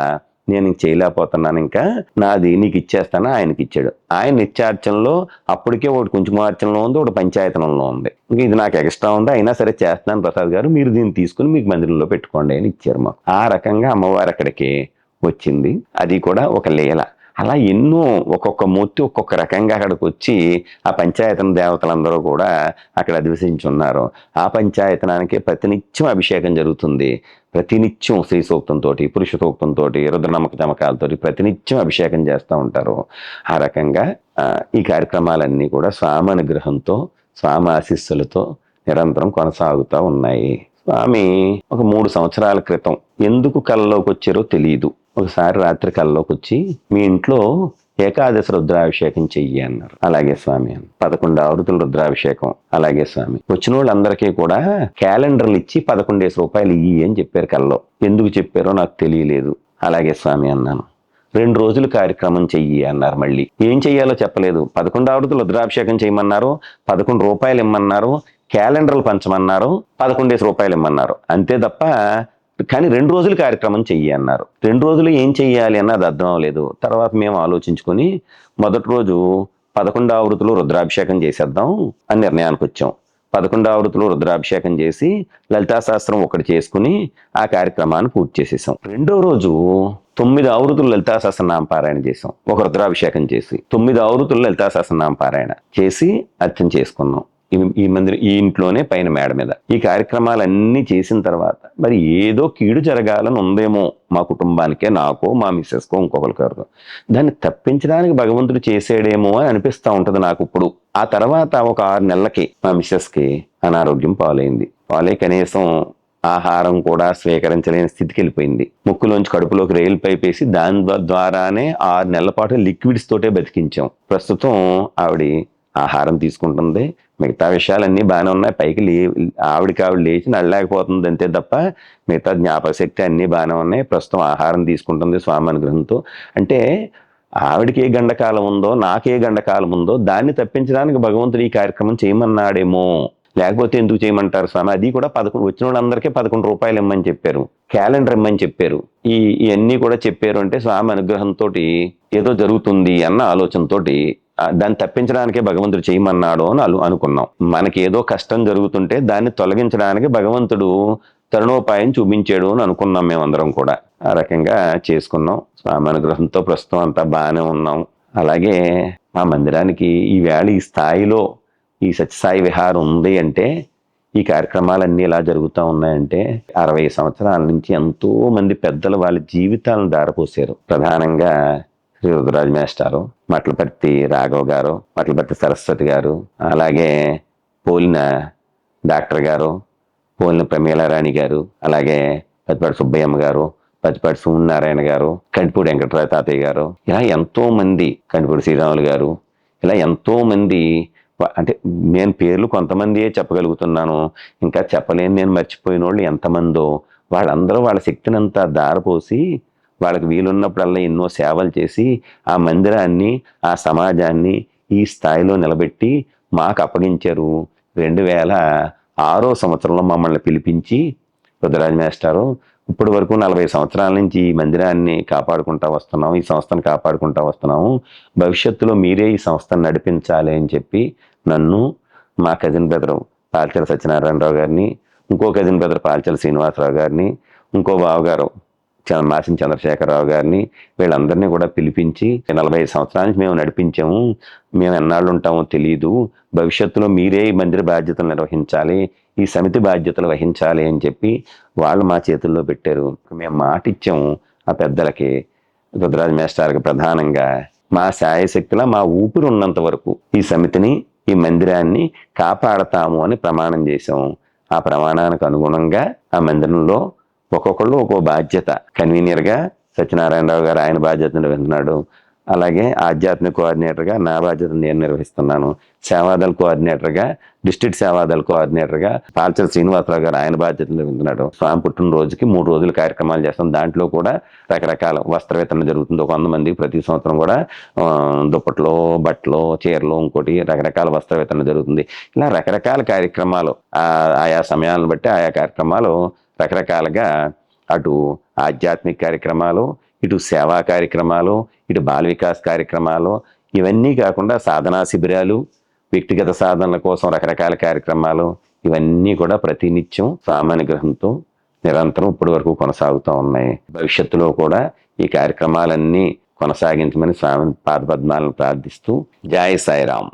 నేను చేయలేకపోతున్నాను, ఇంకా నాది నీకు ఇచ్చేస్తాను ఆయనకి ఇచ్చాడు. ఆయన నిత్యార్చనలో అప్పటికే ఒకటి కుంకుమార్చనలో ఉంది, ఒకటి పంచాయతనంలో ఉంది. ఇంకా ఇది నాకు ఎక్స్ట్రా ఉంది, అయినా సరే చేస్తున్నాను ప్రసాద్ గారు, మీరు దీన్ని తీసుకుని మీకు మందిరంలో పెట్టుకోండి అని ఇచ్చారు మాకు. ఆ రకంగా అమ్మవారు అక్కడికి వచ్చింది. అది కూడా ఒక లీల. అలా ఎన్నో ఒక్కొక్క మూర్తి ఒక్కొక్క రకంగా అక్కడికి వచ్చి ఆ పంచాయతన దేవతలందరూ కూడా అక్కడ అధివసించున్నారు. ఆ పంచాయతనానికి ప్రతినిత్యం అభిషేకం జరుగుతుంది. ప్రతినిత్యం శ్రీ సూక్తంతో, పురుష సూక్తంతో, రుద్రనమ్మక చమకాలతో ప్రతినిత్యం అభిషేకం చేస్తూ ఉంటారు. ఆ రకంగా ఈ కార్యక్రమాలన్నీ కూడా స్వామి అనుగ్రహంతో, స్వామి ఆశీస్సులతో నిరంతరం కొనసాగుతూ ఉన్నాయి. స్వామి ఒక 3 సంవత్సరాల క్రితం ఎందుకు కళ్ళలోకి వచ్చారో తెలియదు. ఒకసారి రాత్రి కళ్ళలోకి వచ్చి మీ ఇంట్లో ఏకాదశి రుద్రాభిషేకం చెయ్యి అన్నారు. అలాగే స్వామి అని 11 ఆవృత్తుల రుద్రాభిషేకం. అలాగే స్వామి. వచ్చిన వాళ్ళందరికీ కూడా క్యాలెండర్లు ఇచ్చి 11 రూపాయలు ఇయ్యి అని చెప్పారు కల్లో. ఎందుకు చెప్పారో నాకు తెలియలేదు. అలాగే స్వామి అన్నాను. 2 రోజులు కార్యక్రమం చెయ్యి అన్నారు. మళ్ళీ ఏం చెయ్యాలో చెప్పలేదు. 11 ఆవృత్తుల రుద్రాభిషేకం చేయమన్నారు, 11 రూపాయలు ఇమ్మన్నారు, క్యాలెండర్లు పంచమన్నారు, 11 రూపాయలు ఇమ్మన్నారు, అంతే తప్ప. కానీ 2 రోజులు కార్యక్రమం చెయ్యి అన్నారు. 2 రోజులు ఏం చెయ్యాలి అన్నది అర్థం అవ్వలేదు. తర్వాత మేము ఆలోచించుకొని మొదటి రోజు 11 ఆవృత్తులు రుద్రాభిషేకం చేసేద్దాం అని నిర్ణయానికి వచ్చాం. 11 ఆవృత్తులు రుద్రాభిషేకం చేసి లలితా శాస్త్రం ఒకటి చేసుకుని ఆ కార్యక్రమాన్ని పూర్తి చేసేసాం. 2వ రోజు 9 ఆవృత్తులు లలితా సహస్రనామ పారాయణ చేసాం. ఒక రుద్రాభిషేకం చేసి 9 ఆవృత్తులు లలితా సహస్రనామ పారాయణ చేసి అర్చన చేసుకున్నాం. ఈ ఇంట్లోనే పైన మేడ మీద. ఈ కార్యక్రమాలన్నీ చేసిన తర్వాత మరి ఏదో కీడు జరగాలని ఉందేమో మా కుటుంబానికే, నాకో మా మిస్సెస్కో ఇంకొకరికో, దాన్ని తప్పించడానికి భగవంతుడు చేసాడేమో అని అనిపిస్తూ ఉంటుంది నాకు ఇప్పుడు. ఆ తర్వాత ఒక 6 నెలలకి మా మిస్సెస్కి అనారోగ్యం పాలైంది. కనీసం ఆహారం కూడా స్వీకరించలేని స్థితికి వెళ్ళిపోయింది. ముక్కులోంచి కడుపులోకి రైలు పైప్ వేసి దాని ద్వారానే 6 నెలల పాటు లిక్విడ్స్ తోటే బతికించాం. ప్రస్తుతం ఆవిడ ఆహారం తీసుకుంటుంది, మిగతా విషయాలన్నీ బాగానే ఉన్నాయి. పైకి ఆవిడ లేచి నడలేకపోతుంది అంతే తప్ప మిగతా జ్ఞాపక శక్తి అన్నీ బాగానే ఉన్నాయి. ప్రస్తుతం ఆహారం తీసుకుంటుంది స్వామి అనుగ్రహంతో. అంటే ఆవిడకి ఏ గండకాలం ఉందో, నాకే గండకాలం ఉందో, దాన్ని తప్పించడానికి భగవంతుడు ఈ కార్యక్రమం చేయమన్నాడేమో. లేకపోతే ఎందుకు చేయమంటారు స్వామి? అది కూడా 11 వచ్చిన వాళ్ళందరికీ 11 రూపాయలు ఇమ్మని చెప్పారు, క్యాలెండర్ ఇమ్మని చెప్పారు. ఇవన్నీ కూడా చెప్పారు అంటే స్వామి అనుగ్రహంతో ఏదో జరుగుతుంది అన్న ఆలోచనతో దాన్ని తప్పించడానికే భగవంతుడు చేయమన్నాడు అని అనుకున్నాం. మనకి ఏదో కష్టం జరుగుతుంటే దాన్ని తొలగించడానికి భగవంతుడు తరుణోపాయం చూపించాడు అని అనుకున్నాం మేమందరం కూడా. ఆ రకంగా చేసుకున్నాం. స్వామి అనుగ్రహంతో ప్రస్తుతం అంతా బాగానే ఉన్నాం. అలాగే మా మందిరానికి ఈవేళ ఈ స్థాయిలో ఈ సత్యసాయి విహారం ఉంది అంటే, ఈ కార్యక్రమాలన్నీ ఇలా జరుగుతూ ఉన్నాయంటే 60 సంవత్సరాల నుంచి ఎంతో మంది పెద్దలు వాళ్ళ జీవితాలను దారపోసారు. ప్రధానంగా శ్రీ రుద్రరాజు మేస్టారు, మట్లపర్తి రాఘవ్ గారు, మట్లపర్తి సరస్వతి గారు, అలాగే పోలిన డాక్టర్ గారు, పోలిన ప్రమీలారాణి గారు, అలాగే పతిపాటి సుబ్బయ్యమ్మ గారు, పతిపాటి సూర్యనారాయణ గారు, కంటిపూడి వెంకటరాయ తాతయ్య గారు, ఇలా ఎంతో మంది, కంటిపూడి శ్రీరాములు గారు, ఇలా ఎంతో మంది, అంటే నేను పేర్లు కొంతమందియే చెప్పగలుగుతున్నాను, ఇంకా చెప్పలేని నేను మర్చిపోయిన వాళ్ళు ఎంతమందో. వాళ్ళందరూ వాళ్ళ శక్తిని అంతా దారపోసి వాళ్ళకి వీలున్నప్పుడల్లా ఎన్నో సేవలు చేసి ఆ మందిరాన్ని, ఆ సమాజాన్ని ఈ స్థాయిలో నిలబెట్టి మాకు అప్పగించారు. 2006 సంవత్సరంలో మమ్మల్ని పిలిపించి, రుద్రరాజు మేస్టారు ఇప్పటి వరకు 40 సంవత్సరాల నుంచి ఈ మందిరాన్ని కాపాడుకుంటా వస్తున్నాం, ఈ సంస్థను కాపాడుకుంటా వస్తున్నాము, భవిష్యత్తులో మీరే ఈ సంస్థను నడిపించాలి అని చెప్పి నన్ను, మా కజిన్ బ్రదర్ పాల్చల సత్యనారాయణరావు గారిని, ఇంకో కజిన్ బ్రదర్ పాల్చల శ్రీనివాసరావు గారిని, ఇంకో బావగారు మాసిన చంద్రశేఖరరావు గారిని, వీళ్ళందరినీ కూడా పిలిపించి 45 సంవత్సరాల నుంచి మేము నడిపించాము, మేము ఎన్నాళ్ళు ఉంటామో తెలియదు, భవిష్యత్తులో మీరే ఈ మందిర బాధ్యతలు నిర్వహించాలి, ఈ సమితి బాధ్యతలు వహించాలి అని చెప్పి వాళ్ళు మా చేతుల్లో పెట్టారు. మేము మాట ఇచ్చాము ఆ పెద్దలకి, రుద్రరాజు మేస్టార్కి ప్రధానంగా. మా శాయశక్తిలో మా ఊపిరి ఉన్నంత వరకు ఈ సమితిని, ఈ మందిరాన్ని కాపాడతాము అని ప్రమాణం చేశాము. ఆ ప్రమాణానికి అనుగుణంగా ఆ మందిరంలో ఒక్కొక్కళ్ళు ఒక్కో బాధ్యత. కన్వీనర్గా సత్యనారాయణరావు గారు ఆయన బాధ్యతను నిర్వహిస్తున్నాడు. అలాగే ఆధ్యాత్మిక కోఆర్డినేటర్గా నా బాధ్యతను నేను నిర్వహిస్తున్నాను. సేవాదళ కోఆర్డినేటర్గా, డిస్ట్రిక్ట్ సేవాదళ కోఆర్డినేటర్గా పాల్చల శ్రీనివాసరావు గారు ఆయన బాధ్యతను నిర్వహిస్తున్నాడు. స్వామి పుట్టినరోజుకి 3 రోజులు కార్యక్రమాలు చేస్తాం. దాంట్లో కూడా రకరకాల వస్త్ర వితరణ జరుగుతుంది. 100 మందికి ప్రతి సంవత్సరం కూడా దుప్పట్లో, బట్టలు, చీరలు, ఇంకోటి రకరకాల వస్త్ర వితరణ జరుగుతుంది. ఇలా రకరకాల కార్యక్రమాలు ఆయా సమయాలను బట్టి ఆయా కార్యక్రమాలు రకరకాలుగా, అటు ఆధ్యాత్మిక కార్యక్రమాలు, ఇటు సేవా కార్యక్రమాలు, ఇటు బాల వికాస్ కార్యక్రమాలు, ఇవన్నీ కాకుండా సాధనా శిబిరాలు, వ్యక్తిగత సాధనల కోసం రకరకాల కార్యక్రమాలు, ఇవన్నీ కూడా ప్రతినిత్యం స్వామానుగ్రహంతో నిరంతరం ఇప్పటి వరకు కొనసాగుతూ ఉన్నాయి. భవిష్యత్తులో కూడా ఈ కార్యక్రమాలన్నీ కొనసాగించమని స్వామి పాదపద్మాలను ప్రార్థిస్తూ, జై సాయిరాం.